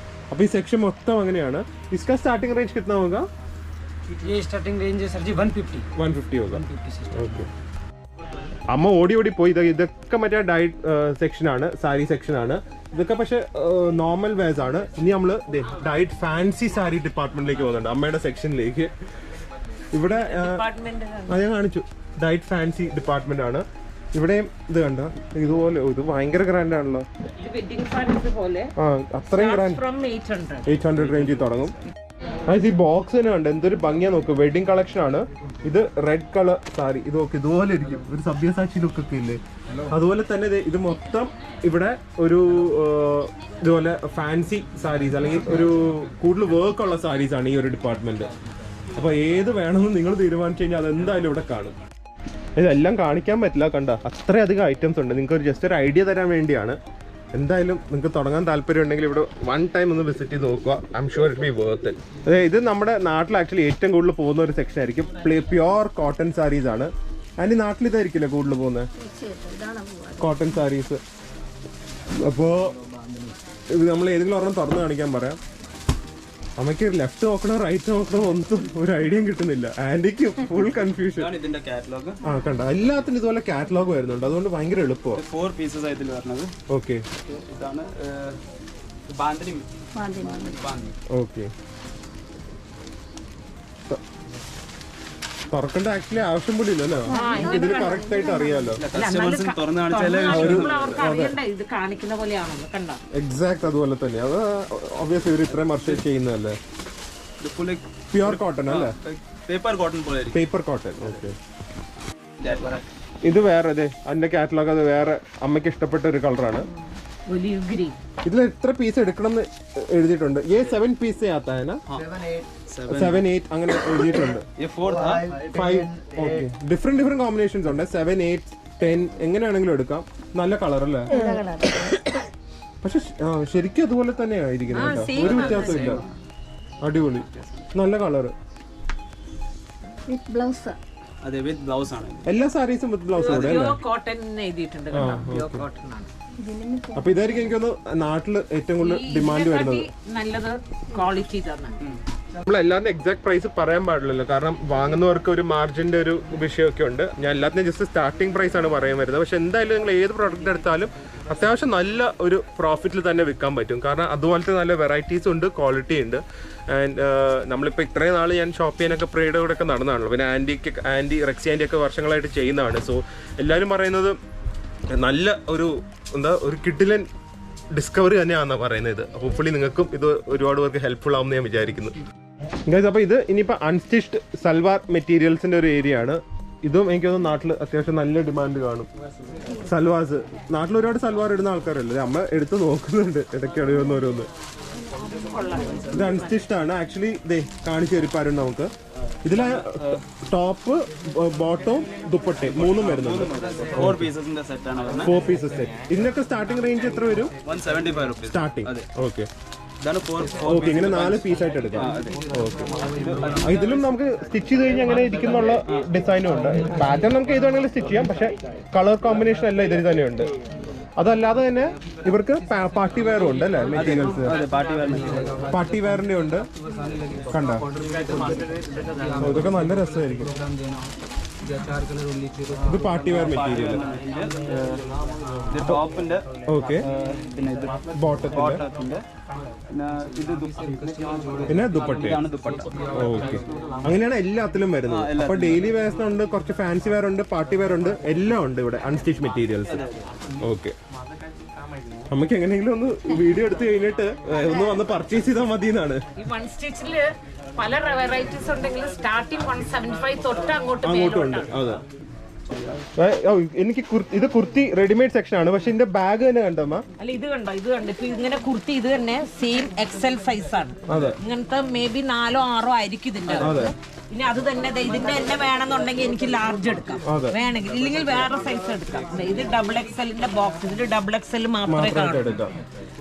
അപ്പൊ ഈ സെക്ഷൻ മൊത്തം അങ്ങനെയാണ്. इसका स्टार्टिंग रेंज कितना होगा? ये स्टार्टिंग रेंज है सर जी 150 होगा. 150 से ഓക്കെ. അമ്മ ഓടി ഓടി പോയി. ഇതൊക്കെ മറ്റേ ഡൈഡ് സെക്ഷൻ ആണ്, സാരി സെക്ഷൻ ആണ്. ഇതൊക്കെ പക്ഷെ നോർമൽ വേസ് ആണ്. ഇനി നമ്മള് ഡൈഡ് ഫാൻസി സാരി ഡിപ്പാർട്ട്മെന്റിലേക്ക് പോകുന്നുണ്ട്, അമ്മയുടെ സെക്ഷനിലേക്ക്. ഇവിടെ ഞാൻ കാണിച്ചു, ഡൈഡ് ഫാൻസി ഡിപ്പാർട്ട്മെന്റ് ആണ്. ഇവിടെയും ഇത് കണ്ടോ, ഇതുപോലെ ഇത് ഭയങ്കര ഗ്രാൻഡ് ആണല്ലോ. ആ, അത്രയും ഗ്രാൻഡ്. 800 റേഞ്ചിൽ തുടങ്ങും. ഈ ബോക്സ് തന്നെ കണ്ട് എന്തൊരു ഭംഗിയാ നോക്ക്. വെഡിങ് കളക്ഷൻ ആണ് ഇത്. റെഡ് കളർ സാരി ഇത് നോക്ക്, ഇതുപോലെ ഇരിക്കും. ഒരു സബ്യസാച്ചി ലുക്കൊക്കെ ഇല്ലേ, അതുപോലെ തന്നെ ഇത് മൊത്തം ഇവിടെ ഒരു ഇതുപോലെ ഫാൻസി സാരീസ് അല്ലെങ്കിൽ ഒരു കൂടുതൽ വർക്ക് ഉള്ള സാരീസ് ആണ് ഈ ഒരു ഡിപ്പാർട്ട്മെന്റ്. അപ്പൊ ഏത് വേണമെന്ന് നിങ്ങൾ തീരുമാനിച്ചു കഴിഞ്ഞാൽ അതെന്തായാലും ഇവിടെ കാണും. ഇതെല്ലാം കാണിക്കാൻ പറ്റില്ല, കണ്ട അത്രയധികം ഐറ്റംസ് ഉണ്ട്. നിങ്ങൾക്ക് ജസ്റ്റ് ഒരു ഐഡിയ തരാൻ വേണ്ടിയാണ്. എന്തായാലും നിങ്ങൾക്ക് തുടങ്ങാൻ താല്പര്യം ഉണ്ടെങ്കിൽ ഇവിടെ വൺ ടൈം ഒന്ന് വിസിറ്റ് ചെയ്ത് നോക്കുക. I am sure it be worth it. അതായത് ഇത് നമ്മുടെ നാട്ടിൽ ആക്ച്വലി ഏറ്റവും കൂടുതൽ പോകുന്ന ഒരു സെക്ഷൻ ആയിരിക്കും. പ്യുവർ കോട്ടൺ സാരീസ് ആണ്. അതിന് നാട്ടിൽ ഇതായിരിക്കില്ലേ കൂടുതൽ പോകുന്നത്, കോട്ടൺ സാരീസ്. അപ്പോൾ ഇത് നമ്മൾ ഏതെങ്കിലും ഒരെണ്ണം തുറന്ന് കാണിക്കാൻ പറയാം. അമ്മയ്ക്ക് ലെഫ്റ്റ് നോക്കണോ റൈറ്റ് നോക്കണോ ഒന്നും ഒരു ഐഡിയയും കിട്ടുന്നില്ല. ആന്റിക്ക് ഫുൾ കൺഫ്യൂഷൻ. ഇതിന്റെ കാറ്റലോഗ് ആ കണ്ട, എല്ലാത്തിനും ഇതുപോലെ കാറ്റലോഗ് വരുന്നുണ്ട്, അതുകൊണ്ട് ഭയങ്കര എളുപ്പമാണ്. 4 പീസസ് ആയിട്ട് വരുന്നത്. ഓക്കെ, ഇതാണ് ബാന്തിനി. ഓക്കെ. തുറക്കേണ്ട ആക്ച്വലി ആവശ്യം പോലും ഇല്ലല്ലോ, ഇതിന് കറക്റ്റ് ആയിട്ട് അറിയാലോ. കസ്റ്റമേഴ്സിന് തുറന്നു കാണിച്ചാലേ ഇത് കാണിക്കുന്ന പോലെയാണല്ലോ, കണ്ടോ. എക്സാക്ട് അതുപോലെ തന്നെ. അത് ഒബ്വിയസ്ലി ഇവർ ഇത്രയും വർഷം ചെയ്യുന്നതല്ലേ. പ്യുവർ കോട്ടൺ അല്ലേ, പേപ്പർ കോട്ടൺ പോലെ. Paper cotton. ഓക്കെ. ഇത് വേറെ അതിന്റെ കാറ്റലോഗ് അത് വേറെ അമ്മയ്ക്ക് ഇഷ്ടപ്പെട്ട ഒരു കളറാണ്. ഇതിൽ എത്ര പീസ് എടുക്കണം എന്ന് എഴുതിയിട്ടുണ്ട്. 7 പീസ് ആത്താ 7, 8 അങ്ങനെ എഴുതിയിട്ടുണ്ട്. 5. ഓക്കെ, ഡിഫറെന്റ് കോമ്പിനേഷൻസ് ഉണ്ട്. 7, 8, 10 എങ്ങനെയാണെങ്കിലും എടുക്കാം. നല്ല കളർ അല്ലേ, പക്ഷെ ശരിക്കും അതുപോലെ തന്നെയാണ് ഇരിക്കുന്നത് കേട്ടോ, ഒരു വ്യത്യാസം ഇല്ല. അടിപൊളി, നല്ല കളറ്. എല്ലാ സാരീസും വിത്ത് ബ്ലൗസ് ഉണ്ട് അല്ലേ. അപ്പൊ ഇതായിരിക്കും എനിക്കൊന്ന് നാട്ടില് ഏറ്റവും കൂടുതൽ ഡിമാൻഡ് വരുന്നത്. നല്ലത് ക്വാളിറ്റി തന്നെ. നമ്മൾ എല്ലാത്തിനും എക്സാക്ട് പ്രൈസ് പറയാൻ പാടില്ലല്ലോ, കാരണം വാങ്ങുന്നവർക്ക് ഒരു മാർജിന്റെ ഒരു വിഷയമൊക്കെ ഉണ്ട്. ഞാൻ എല്ലാത്തിനും ജസ്റ്റ് സ്റ്റാർട്ടിംഗ് പ്രൈസ് ആണ് പറയാൻ വരുന്നത്. പക്ഷെ എന്തായാലും നിങ്ങൾ ഏത് പ്രോഡക്റ്റ് എടുത്താലും അത്യാവശ്യം നല്ല ഒരു പ്രോഫിറ്റിൽ തന്നെ വിൽക്കാൻ പറ്റും. കാരണം അതുപോലത്തെ നല്ല വെറൈറ്റീസ് ഉണ്ട്, ക്വാളിറ്റി ഉണ്ട്. ആൻഡ് നമ്മളിപ്പോൾ ഇത്രയും നാൾ ഞാൻ ഷോപ്പ് ചെയ്യാനൊക്കെ പ്രേയുടെ കൂടെ ഒക്കെ നടന്നതാണല്ലോ. പിന്നെ റെക്സി ആൻറ്റി ഒക്കെ വർഷങ്ങളായിട്ട് ചെയ്യുന്നതാണ്. സോ എല്ലാവരും പറയുന്നത് നല്ല ഒരു ഒരു കിഡിലൻ ഡിസ്കവറി തന്നെയാണെന്നാണ് പറയുന്നത്. ഹോപ്പ്ഫുള്ളി നിങ്ങൾക്കും ഇത് ഒരുപാട് പേർക്ക് ഹെൽപ്ഫുൾ ആവുമെന്ന് ഞാൻ വിചാരിക്കുന്നു. അപ്പോൾ ഇത് ഇനിയിപ്പോൾ അൺസ്റ്റിച്ച്ഡ് സൽവാർ മെറ്റീരിയൽസിൻ്റെ ഒരു ഏരിയ ആണ്. ഇതും എനിക്ക് തോന്നുന്നു നാട്ടിൽ അത്യാവശ്യം നല്ല ഡിമാൻഡ് കാണും. സൽവാസ് നാട്ടിൽ ഒരുപാട് സൽവാർ ഇടുന്ന ആൾക്കാരല്ലേ, അമ്മ എടുത്ത് നോക്കുന്നുണ്ട് ഇടയ്ക്ക് ഓരോന്ന്. ഇത് അൺസ്റ്റിച്ച്ഡ് ആണ് ആക്ച്വലി. കാണിച്ചു തരിപ്പാരും നമുക്ക്. ഇതിലെ ടോപ്പ്, ബോട്ടവും ദുപ്പട്ടയും 3 വരുന്നുണ്ട്. 4 പീസസിന്റെ സെറ്റ് ആണ്. 4 പീസസ് സെറ്റ്. ഇതിനൊക്കെ സ്റ്റാർട്ടിംഗ് റേഞ്ച് എത്ര വരും? 175 rupees സ്റ്റാർട്ടിംഗ്. Okay, okay. ഇങ്ങനെ 4 പീസായിട്ട് എടുക്കാം. ഓക്കെ, ഇതിലും നമുക്ക് സ്റ്റിച്ച് ചെയ്ത് കഴിഞ്ഞാൽ അങ്ങനെ ഇരിക്കുന്നുള്ള ഡിസൈനും ഉണ്ട്. പാറ്റേൺ നമുക്ക് ഏത് വേണമെങ്കിലും സ്റ്റിച്ച് ചെയ്യാം, പക്ഷെ കളർ കോമ്പിനേഷൻ എല്ലാം ഇതിൽ തന്നെയുണ്ട്. അതല്ലാതെ തന്നെ ഇവർക്ക് പാർട്ടി വെയറും ഉണ്ട് അല്ലേ മെറ്റീരിയൽസ്? പാർട്ടി വെയറിന്റെ ഉണ്ട് കണ്ട. ഇതൊക്കെ നല്ല രസമായിരിക്കും. ഇത് പാർട്ടി വെയർ മെറ്റീരിയൽ. ഓക്കെ. ബോട്ടത്തിന്റെ പിന്നെ ദുപ്പട്ട. ഓക്കെ, അങ്ങനെയാണ് എല്ലാത്തിലും വരുന്നത്. അപ്പൊ ഡെയിലി വെയർസ് ഉണ്ട്, കുറച്ച് ഫാൻസി വെയർ ഉണ്ട്, പാർട്ടി വെയർ ഉണ്ട്, എല്ലാം ഉണ്ട് ഇവിടെ അൺസ്റ്റിച്ച് മെറ്റീരിയൽസ്. ഓക്കെ, നമുക്ക് എങ്ങനെയെങ്കിലും ഒന്ന് വീഡിയോ എടുത്ത് കഴിഞ്ഞിട്ട് ഒന്ന് വന്ന് പർച്ചേസ് ചെയ്താൽ മതി എന്നാണ്. ഈ വൺ സ്റ്റിച്ചില് പല വെറൈറ്റീസ് ഉണ്ടെങ്കിൽ സ്റ്റാർട്ടിങ് 175 തൊട്ട് അങ്ങോട്ട് ഉണ്ട്. അതെ, എനിക്ക് ഇത് കുർത്തി റെഡിമെയ്ഡ് സെക്ഷൻ ആണ്. പക്ഷെ ഇതിന്റെ ബാഗ് തന്നെ കണ്ടമ്മ. അല്ല, ഇത് കണ്ടോ, ഇത് കണ്ടോ. ഇപ്പൊ ഇങ്ങനെ കുർത്തി ഇത് തന്നെ സെയിം എക്സൽ സൈസ് ആണ്. ഇങ്ങനത്തെ മേ ബി 4 or 6 ആയിരിക്കും ഇതിന്റെ. ഇനി അത് തന്നെ ഇതിന്റെ തന്നെ വേണമെന്നുണ്ടെങ്കിൽ എനിക്ക് ലാർജ് എടുക്കാം, വേണമെങ്കിൽ. ഇല്ലെങ്കിൽ വേറെ സൈസ് എടുക്കാം. ഇത് ഡബിൾ എക്സലിന്റെ ബോക്സ്, ഇതില് ഡബിൾ എക്സൽ മാത്രമേ കാണൂ.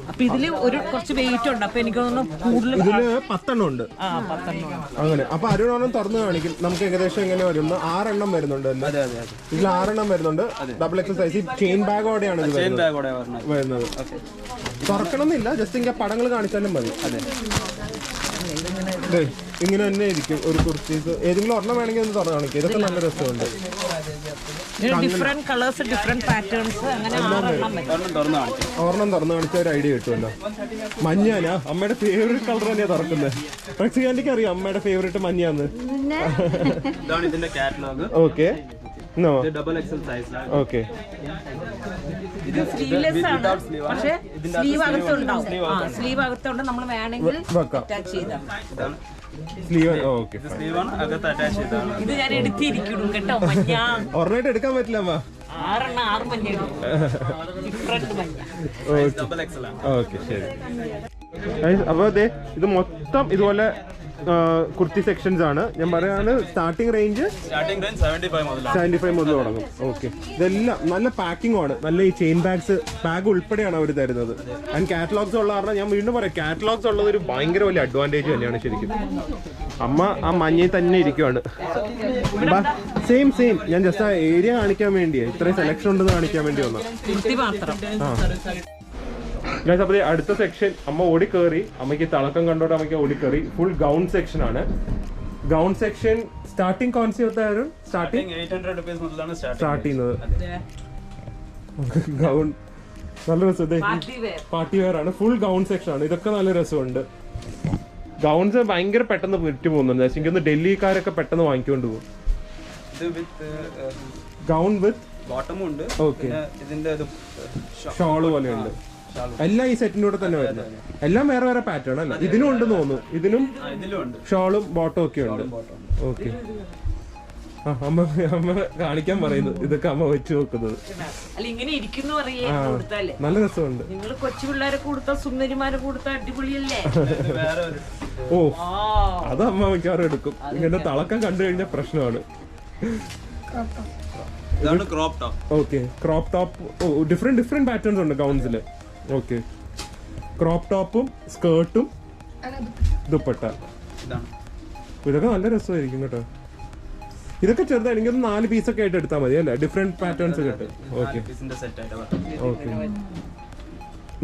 അപ്പൊ ഇതില് കുറച്ച് വെയിറ്റ് ഉണ്ട്. അപ്പൊ എനിക്ക് തോന്നുന്നു കൂടുതൽ 10 എണ്ണം ഉണ്ട്. അങ്ങനെ അപ്പൊ അരുണെണ്ണം തുറന്നു കാണിക്കും. നമുക്ക് ഏകദേശം എങ്ങനെ വരുന്നു? 6 എണ്ണം വരുന്നുണ്ട്. ഇതിൽ 6 എണ്ണം വരുന്നുണ്ട്. ഡബിൾ എക്സൽ സൈസ് ചെയിൻ ബാഗോടെയാണ് ഇത് വരുന്നത്. തുറക്കണം എന്നില്ല, ജസ്റ്റ് ഇങ്ങനെ പടങ്ങൾ കാണിച്ചാലും മതി. ഇങ്ങനെ തന്നെ ഇരിക്കും ഒരു കുർത്തീസ്. ഏതെങ്കിലും ഒരെണ്ണം വേണമെങ്കിൽ ഒന്ന് തുറന്നു കാണിക്കും. ഇതൊക്കെ നല്ല രസമുണ്ട്. ഡിഫറെന്റ് കളേഴ്സ്, ഡിഫറെന്റ് പാറ്റേൺസ്, അങ്ങനെ ഒരെണ്ണം തുറന്നു കാണിച്ച ഒരു ഐഡിയ കിട്ടുമല്ലോ. മഞ്ഞാനാ അമ്മയുടെ ഫേവറേറ്റ് കളർ തന്നെയാ തുറക്കുന്നത്. റെക്സിക്കാൻഡിക്ക് അറിയാം അമ്മയുടെ ഫേവറേറ്റ് മഞ്ഞാന്ന്. Okay, okay. ഇത് സ്ലീവ്ലെസ് ആണ്, പക്ഷേ സ്ലീവ് അകത്തുണ്ടാവും. സ്ലീവ് അകത്തുണ്ട്, നമ്മൾ വേണമെങ്കിൽ അറ്റാച്ച് ചെയ്താൽ. ഇത് ഞാൻ എടുത്തിരിക്കുന്നു കേട്ടോ. മഞ്ഞ ഒരെണ്ണമായിട്ട് എടുക്കാൻ പറ്റില്ല അമ്മ. 6 മഞ്ഞ ഡിഫറെന്റ് മഞ്ഞ. ഓക്കെ, ശരി. അപ്പൊ അതെ, ഇത് മൊത്തം ഇതുപോലെ കുർത്തി സെക്ഷൻസ് ആണ്. ഞാൻ പറയാണ് സ്റ്റാർട്ടിംഗ് റേഞ്ച് 75 മുതൽ തുടങ്ങും. ഓക്കെ, ഇതെല്ലാം നല്ല പാക്കിംഗ് ആണ്. നല്ല ഈ ചെയിൻ ബാഗ് ഉൾപ്പെടെയാണ് അവർ തരുന്നത്. ആൻഡ് കാറ്റലോഗ്സ് ഉള്ള കാരണം ഞാൻ വീണ്ടും പറയാം, കാറ്റലോഗ്സ് ഉള്ളത് ഒരു ഭയങ്കര വലിയ അഡ്വാൻറ്റേജ് തന്നെയാണ് ശരിക്കും. അമ്മ ആ മഞ്ഞയിൽ തന്നെ ഇരിക്കുവാണ്. സെയിം. ഞാൻ ജസ്റ്റ് ആ ഏരിയ കാണിക്കാൻ വേണ്ടിയാ, ഇത്രയും സെലക്ഷൻ ഉണ്ടെന്ന് കാണിക്കാൻ വേണ്ടി വന്നാ. അപ്പോൾ അടുത്ത സെക്ഷൻ അമ്മ ഓടിക്കേറി. അമ്മയ്ക്ക് തിളക്കം കണ്ടോട്ട് അമ്മയ്ക്ക് ഓടിക്കേറി. ഫുൾ ഗൗൺ സെക്ഷൻ ആണ്. Gown section starting concept starting 800 rupees മുതലാണ് സ്റ്റാർട്ട് ചെയ്യുന്നത്. ഗൗൺ നല്ല രസം, പാർട്ടി വെയർ ആണ്. ഫുൾ ഗൗൺ സെക്ഷൻ ആണ്. ഇതൊക്കെ നല്ല രസമുണ്ട്. ഗൗൺസ് ഭയങ്കര പെട്ടെന്ന് വിറ്റ് പോകുന്നുണ്ട്. എനിക്കൊന്ന് ഡൽഹിക്കാരൊക്കെ പെട്ടെന്ന് വാങ്ങിക്കൊണ്ട് പോകും. ഗൗൺ വിത്ത് ബോട്ടമും ഉണ്ട്. ഓക്കെ, ഇതിന്റെ ഷോള് പോലെ ഉണ്ട്. എല്ലാം ഈ സെറ്റിന്റെ കൂടെ തന്നെ വരുന്നത്. എല്ലാം വേറെ വേറെ പാറ്റേൺ അല്ല. ഇതിനും ഉണ്ടെന്ന് തോന്നുന്നു. ഇതിനും ഷോളും ബോട്ടും ഒക്കെ ഉണ്ട്. ഓക്കെ, അമ്മ കാണിക്കാൻ പറയുന്നു. ഇതൊക്കെ അമ്മ വെച്ച് നോക്കുന്നത് നല്ല രസമുണ്ട്. നിങ്ങൾ കൊച്ചു പിള്ളേരെ കൊടുത്ത സുന്ദരിമാരെ കൊടുത്ത അടിപൊളിയല്ലേ? ഓ, അത് അമ്മ മിക്കവാറും എടുക്കും. ഇങ്ങനെ തിളക്കം കണ്ടു കഴിഞ്ഞാൽ പ്രശ്നമാണ്. Okay, crop top. Oh, different patterns ഉണ്ട് ഗൗൺസില്. ഓക്കെ, ക്രോപ്പ് ടോപ്പും സ്കേർട്ടും ദുപ്പട്ട. ഇതൊക്കെ നല്ല രസമായിരിക്കും കേട്ടോ. ഇതൊക്കെ ചെറുതാണ്. എനിക്കൊന്ന് 4 പീസൊക്കെ ആയിട്ട് എടുത്താൽ മതി അല്ലേ? ഡിഫറെന്റ് പാറ്റേൺസ് കിട്ടും. ഓക്കെ, ഓക്കെ,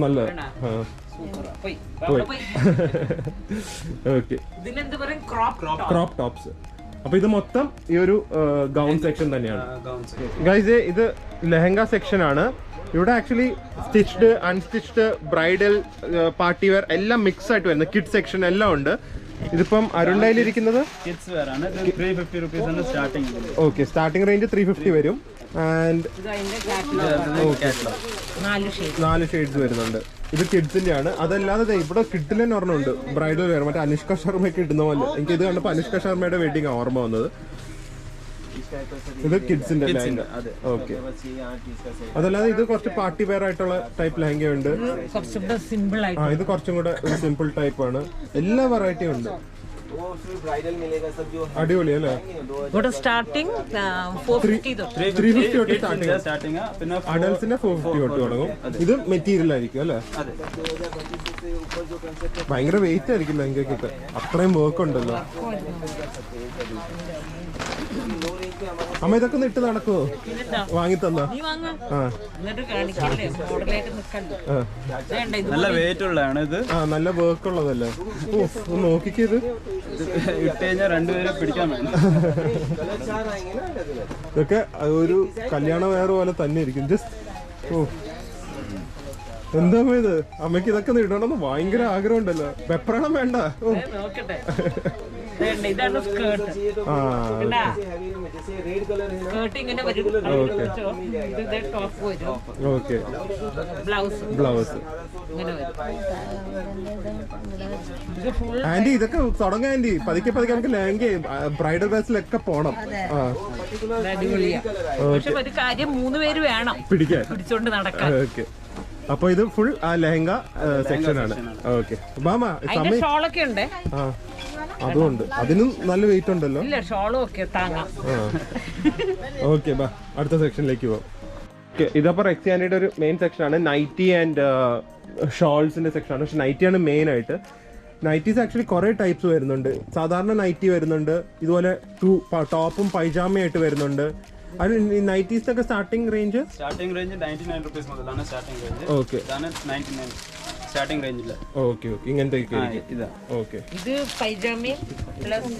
നല്ല. Okay, crop tops. അപ്പൊ ഇത് മൊത്തം ഈ ഒരു ഗൗൺ സെക്ഷൻ തന്നെയാണ്. ഗൈസ്, ഇത് ലെഹങ്ക സെക്ഷൻ ആണ്. ഇവിടെ actually stitched, unstitched, bridal, party wear എല്ലാം മിക്സ് ആയിട്ട് വരുന്നത്. കിഡ് സെക്ഷൻ എല്ലാം ഉണ്ട്. ഇതിപ്പം അരുണ്ടയിലിരിക്കുന്നത് ഓക്കെ, സ്റ്റാർട്ടിംഗ് റേഞ്ച് 350 വരും. ആൻഡ് 4 ഷെയ്ഡ്സ് വരുന്നുണ്ട്. ഇത് കിഡ്സിന്റെ ആണ്. അതല്ലാതെ ഇവിടെ കിഡിൽ തന്നെ ഒരെണ്ണമുണ്ട്, ബ്രൈഡൽ വെയർ. മറ്റേ അനുഷ്ക ശർമ്മയൊക്കെ ഇടുന്ന പോലെ. എനിക്ക് ഇത് കണ്ടപ്പോൾ അനുഷ്ക ശർമ്മയുടെ വെഡിങ് ഓർമ്മ വന്നത്. ഇത് കിഡ്സിന്റെ ലെഹങ്ക. ഓക്കെ, അതല്ലാതെ ഇത് കുറച്ച് പാർട്ടി വെയർ ആയിട്ടുള്ള ടൈപ്പ് ലെഹങ്ക ഉണ്ട്. ഇത് കുറച്ചും കൂടെ ഒരു സിമ്പിൾ ടൈപ്പ് ആണ്. എല്ലാ വെറൈറ്റിയും ഉണ്ട്. അടിപൊളി അല്ലേ? സ്റ്റാർട്ടിംഗ് 350 തൊട്ട് സ്റ്റാർട്ടിങ്. അഡൽസിന്റെ 450 തൊട്ട് തുടങ്ങും. ഇത് മെറ്റീരിയൽ ആയിരിക്കും അല്ലേ? ഭയങ്കര വെയിറ്റ് ആയിരിക്കും ലെഹങ്കയ്ക്കൊക്കെ. അത്രയും വർക്ക് ഉണ്ടല്ലോ. അമ്മ ഇതൊക്കെ ഒന്ന് ഇട്ട് നടക്കുവോ? വാങ്ങി തന്ന നീ വാങ്ങ എന്നിട്ട് കാണിക്കല്ലേ മോഡലായിട്ട് നിക്കല്ലോ. വേണ്ട ഇത് നല്ല വെയിറ്റ് ഉള്ളതാണ് ഇത്. നല്ല വർക്ക് ഉള്ളതല്ലേ. നോക്കിക്കത് ഇട്ട് കഴിഞ്ഞാൽ രണ്ടുപേരെ പിടിക്കാൻ വേണം. ഇതൊക്കെ ഒരു കല്യാണ വേറെ പോലെ തന്നെ ഇരിക്കും. ജസ്റ്റ് എന്താ ഇത് അമ്മയ്ക്ക് ഇതൊക്കെ ഇടണമെന്ന് ഭയങ്കര ആഗ്രഹം ഉണ്ടല്ലോ. വെപ്രാളം വേണ്ട. നോക്കട്ടെ. ഇതാണ് സ്കേർട്ട്. സ്കേർട്ട് ഇങ്ങനെ വരും. ഇത് ടോപ്പ് വരും. ഓക്കെ. ബ്ലൗസ് ഇങ്ങനെ വരും. ആന്റി ഇതൊക്കെ തുടങ്ങാം ആന്റി. പതുക്കെ പതുക്കെ നമുക്ക് ലെഹങ്ക ബ്രൈഡൽ ഡ്രസ്സിലൊക്കെ പോണം. അടിപൊളിയാ. പക്ഷെ ഒരു കാര്യം 3 പേര് വേണം പിടിച്ചോണ്ട് നടക്കാൻ. ഓക്കെ. അപ്പൊ ഇത് ഫുൾ ആ ലെഹങ്ക സെക്ഷൻ ആണ്. ഓക്കെ. മാമ അതിന്റെ ഷോളൊക്കെ ഉണ്ട്. അതുകൊണ്ട് അതിനും നല്ല വെയിറ്റ് ഉണ്ടല്ലോ. ഇല്ല ഷോളും ഒക്കെ താങ്ങാം. ഓക്കെ ബാ അടുത്ത സെക്ഷനിലേക്ക് പോവാം. ഓക്കെ. ഇതപ്പോ റെക്സിയാനിയുടെ ഒരു മെയിൻ സെക്ഷൻ ആണ്. നൈറ്റി ആൻഡ് ഷോൾസിന്റെ സെക്ഷൻ ആണ്. പക്ഷെ നൈറ്റി ആണ് മെയിൻ ആയിട്ട്. നൈറ്റീസ് ആക്ച്വലി കുറെ ടൈപ്സ് വരുന്നുണ്ട്. സാധാരണ നൈറ്റി വരുന്നുണ്ട്, ഇതുപോലെ ടോപ്പും പൈജാമയായിട്ട് വരുന്നുണ്ട്. അത് ഈ നൈറ്റീസിനൊക്കെ സ്റ്റാർട്ടിംഗ് റേഞ്ച് 99 rupees മുതലാണ് സ്റ്റാർട്ടിംഗ് റേഞ്ച്. ഓക്കെ. ഇതാണ് 99 സ്റ്റാർട്ടിംഗ് റേഞ്ചിൽ. ഓക്കെ. ഇങ്ങനത്തെ ഇതാ. ഓക്കെ. ഇത് പൈജാമയും പ്ലസ്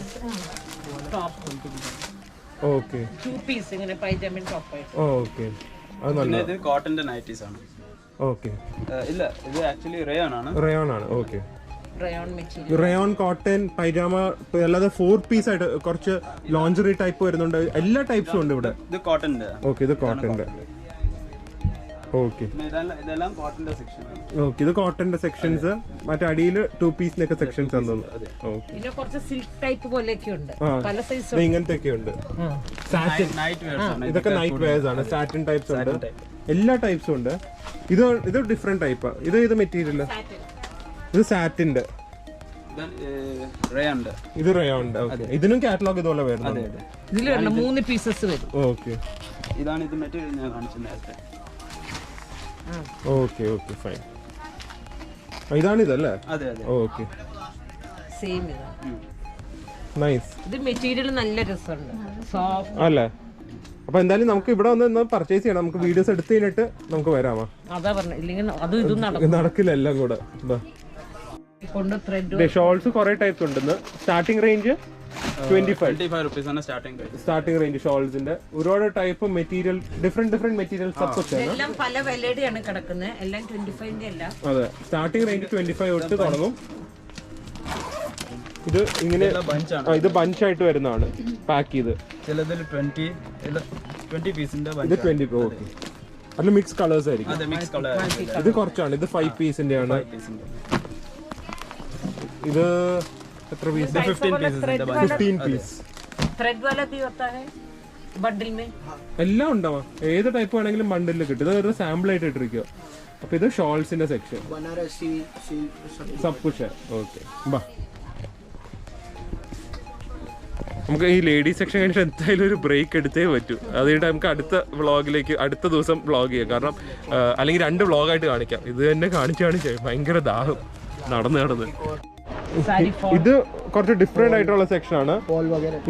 ടോപ്പ്. ഓക്കെ. 2 പീസ് ഇങ്ങനെ പൈജാമയും ടോപ്പ്. ഓക്കെ. അത് നല്ല. ഇത് കോട്ടന്റെ നൈറ്റീസ് ആണ്. ഓക്കെ. ഇല്ല ഇത് ആക്ച്വലി റയോൺ ആണ്. റയോൺ ആണ്. Okay. Rayon material. Rayon cotton pyjama അല്ലാതെ 4 പീസ് ആയിട്ട് കുറച്ച് ലോഞ്ചറി ടൈപ്പ് വരുന്നുണ്ട്. എല്ലാ ടൈപ്സും ഉണ്ട് ഇവിടെ. ഇത് കോട്ടന്റെ. ഓക്കെ. ഇത് കോട്ടന്റെ. ഓക്കെ. ഇതെല്ലാം കോട്ടന്റെ സെക്ഷൻ ആണ്. ഓക്കെ. ഇത് കോട്ടന്റെ സെക്ഷൻസ്. മറ്റേ അടിയിൽ 2 പീസിനൊക്കെ സെക്ഷൻസ് ആണ്. ഓക്കെ. പിന്നെ കുറച്ച് സിൽക്ക് ടൈപ്പ് പോലെയൊക്കെ ഉണ്ട്. പല സൈസ് ഇങ്ങനത്തെ ഒക്കെ ഉണ്ട്. സാറ്റിൻ നൈറ്റ് വെയർസ് ആണ്. ഇതൊക്കെ നൈറ്റ് വെയർസ് ആണ്. സാറ്റിൻ ടൈപ്സ് ഉണ്ട്. എല്ലാ ടൈപ്സും ഉണ്ട്. ഇത് ഡിഫറെന്റ് ടൈപ്പാ. ഇത് മെറ്റീരിയൽ. ഇത് സാറ്റിന്റെ. ഇത് റയോണിന്റെ. ഓക്കെ. ഇതിനും കാറ്റലോഗ് ഇതുപോലെ വരുന്നുണ്ട്. ഇതിൽ 3 പീസസ് വരും. ഓക്കെ. ഇതാണ് ഇത് മെറ്റീരിയൽ ഞാൻ കാണിച്ചത് നേരത്തെ. ഓക്കെ. Okay fine. ഇതാണ് ഇതല്ലേ? അതെ അതെ. ഓക്കെ. സെയിം ഇതാണ്. നൈസ്. ഇത് മെറ്റീരിയൽ നല്ല രസമുണ്ട്. സോഫ്റ്റ് അല്ലേ? അപ്പൊ എന്തായാലും നമുക്ക് ഇവിടെ വന്ന് പർച്ചേസ് ചെയ്യണം. നമുക്ക് വീഡിയോസ് എടുത്ത് കഴിഞ്ഞിട്ട് നമുക്ക് വരാമോ? അതാ പറഞ്ഞു. ഇല്ലെങ്കിൽ അതും ഇതും നടക്കില്ല എല്ലാം കൂടെ. കൊണ്ട് ത്രെഡ് ഷോൾസ് കുറെ ടൈപ്സ് ഉണ്ടെന്ന്. സ്റ്റാർട്ടിംഗ് റേഞ്ച് 25 rupees ആണ് സ്റ്റാർട്ടിംഗ് റേഞ്ച്. സ്റ്റാർട്ടിംഗ് റേഞ്ച് ഷോൾസിന്റെ ഒരുപാട് type material, different material subs. എല്ലാം പല വിലയുടെയാണ് കിടക്കുന്നത്. എല്ലാം 25ന്റെ അല്ല. അതെ. സ്റ്റാർട്ടിംഗ് റേഞ്ച് 25 തൊട്ട് തുടങ്ങും. ഇത് ഇങ്ങനെ ഇത് ബഞ്ച് ആയിട്ട് വരുന്നതാണ് പാക്ക് ചെയ്ത്. ചിലതിൽ 20 പീസിന്റെ ഇത് 20. ഓക്കെ. അതിൽ മിക്സ് കളേഴ്സ് ആയിരിക്കും. അതെ മിക്സ് കളർ. ഇത് കുറച്ചാണ്. ഇത് 5 പീസിന്റെ ആണ്. ഇത് എത്ര പീസ്? 15 പീസ്. थ्रेड वाला भी होता है बंडल में. എല്ലാം ഉണ്ടാവാ. ഏത് ടൈപ്പ് വേണമെങ്കിലും ബണ്ടിൽ കിട്ടും. ഇത് ഒരു സാമ്പിൾ ആയിട്ട് ഇട്ടിരിക്കുക. അപ്പൊ ഇത് ഷോൾസിന്റെ സെക്ഷൻ. സബ് കുछ. ഓക്കെ. ബാ നമുക്ക് ഈ ലേഡീസ് സെക്ഷൻ കഴിഞ്ഞിട്ട് എന്തായാലും ഒരു ബ്രേക്ക് എടുത്തേ പറ്റൂ. അതുകൊണ്ട് നമുക്ക് അടുത്ത വ്ളോഗിലേക്ക് അടുത്ത ദിവസം വ്ളോഗ് ചെയ്യാം. കാരണം അല്ലെങ്കിൽ 2 വ്ളോഗായിട്ട് കാണിക്കാം. ഇത് തന്നെ കാണിച്ച് ഭയങ്കര ദാഹം നടന്ന്. ഇത് കുറച്ച് ഡിഫറെന്റ് ആയിട്ടുള്ള സെക്ഷൻ ആണ്.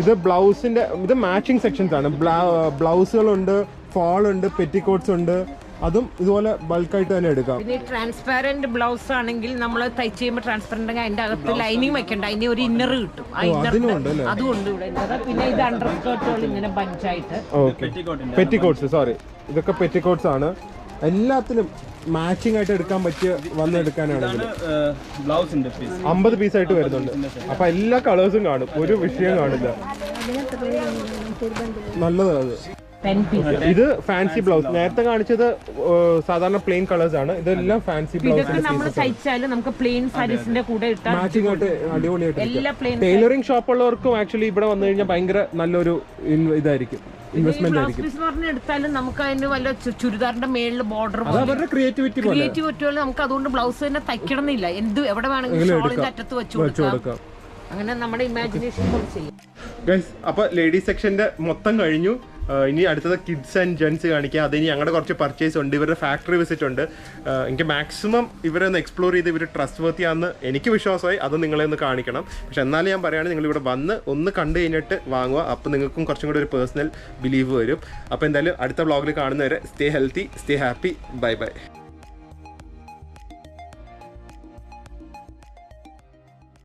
ഇത് ബ്ലൗസിന്റെ ഇത് മാച്ചിങ് സെക്ഷൻസ് ആണ്. ബ്ലൗസുകളുണ്ട്, ഫോൾ ഉണ്ട്, പെറ്റിക്കോട്ട്സ് ഉണ്ട്. അതും ഇതുപോലെ ബൾക്കായിട്ട് തന്നെ എടുക്കാം. പിന്നെ ട്രാൻസ്പാരന്റ് ബ്ലൗസ് ആണെങ്കിൽ നമ്മൾ തയ്ച്ച് ചെയ്യുമ്പോൾ ട്രാൻസ്പെറന്റ് അതിന്റെ അകത്ത് ലൈനിങ് വെക്കണ്ട. അതിന് ഒരു ഇന്നർ കിട്ടും. അതുകൊണ്ട് ഇവിടെ. പിന്നെ ഇത് അണ്ടർ സ്കേർട്ടുകൾ ഇങ്ങനെ ബഞ്ചായിട്ട്. പെറ്റിക്കോട്ട്സ്. സോറി, ഇതൊക്കെ പെറ്റിക്കോട്ട്സ് ആണ്. എല്ലാത്തിനും മാച്ചിങ് ആയിട്ട് എടുക്കാൻ പറ്റിയ വന്നെടുക്കാനാണെങ്കിൽ 50 പീസായിട്ട് വരുന്നുണ്ട്. അപ്പൊ എല്ലാ കളേഴ്സും കാണും. ഒരു വിഷയം കാണില്ല. നല്ലതാണ്. ഇത് ഫാൻസി ബ്ലൗസ്. നേരത്തെ കാണിച്ചത് സാധാരണ പ്ലെയിൻ കളേഴ്സ് ആണ്. ഇതെല്ലാം ഫാൻസി ബ്ലൗസ്. നമ്മൾ തയ്ച്ചാലും നമുക്ക് പ്ലെയിൻ സാരീസിന്റെ കൂടെ മാച്ചിങ് ആയിട്ട് അടിപൊളിയായിട്ട്. ടൈലറിംഗ് ഷോപ്പ് ഉള്ളവർക്കും ആക്ച്വലി ഇവിടെ വന്നു കഴിഞ്ഞാൽ ഭയങ്കര നല്ലൊരു ഇതായിരിക്കും, ഇൻവെസ്റ്റ്മെന്റ് ആയിരിക്കും. എടുത്താലും നമുക്ക് അതിന് വല്ല ചുരിദാറിന്റെ മേളിൽ ബോർഡർ അവരുടെ ക്രിയേറ്റിവിറ്റി നമുക്ക് അതുകൊണ്ട് ബ്ലൗസ് തന്നെ തയ്ക്കണമെന്നില്ല. എവിടെ വേണമെങ്കിലും ഷോളിന്റെ അറ്റത്ത് വെച്ചു കൊടുക്കാം. അങ്ങനെ നമ്മുടെ ഇമാജിനേഷൻ പോലെ ചെയ്യും. ഗൈസ്, അപ്പൊ ലേഡീസ് സെക്ഷന്റെ മൊത്തം കഴിഞ്ഞു. ഇനി അടുത്തത് കിഡ്സ് ആൻഡ് ജെൻസ് കാണിക്കുക. അതിന് ഞങ്ങളുടെ കുറച്ച് പർച്ചേസ് ഉണ്ട്, ഇവരുടെ ഫാക്ടറി വിസിറ്റ് ഉണ്ട്. എനിക്ക് മാക്സിമം ഇവരെ ഒന്ന് എക്സ്പ്ലോർ ചെയ്ത് ഇവർ ട്രസ്റ്റ് വർത്തിയാണെന്ന് എനിക്ക് വിശ്വാസമായി. അത് നിങ്ങളെ ഒന്ന് കാണിക്കണം. പക്ഷെ എന്നാലും ഞാൻ പറയുകയാണ്, നിങ്ങളിവിടെ വന്ന് ഒന്ന് കണ്ടു കഴിഞ്ഞിട്ട് വാങ്ങുക. അപ്പോൾ നിങ്ങൾക്കും കുറച്ചും കൂടി ഒരു പേഴ്സണൽ ബിലീവ് വരും. അപ്പോൾ എന്തായാലും അടുത്ത വ്ളോഗിൽ കാണുന്നവരെ stay healthy, stay happy, bye bye.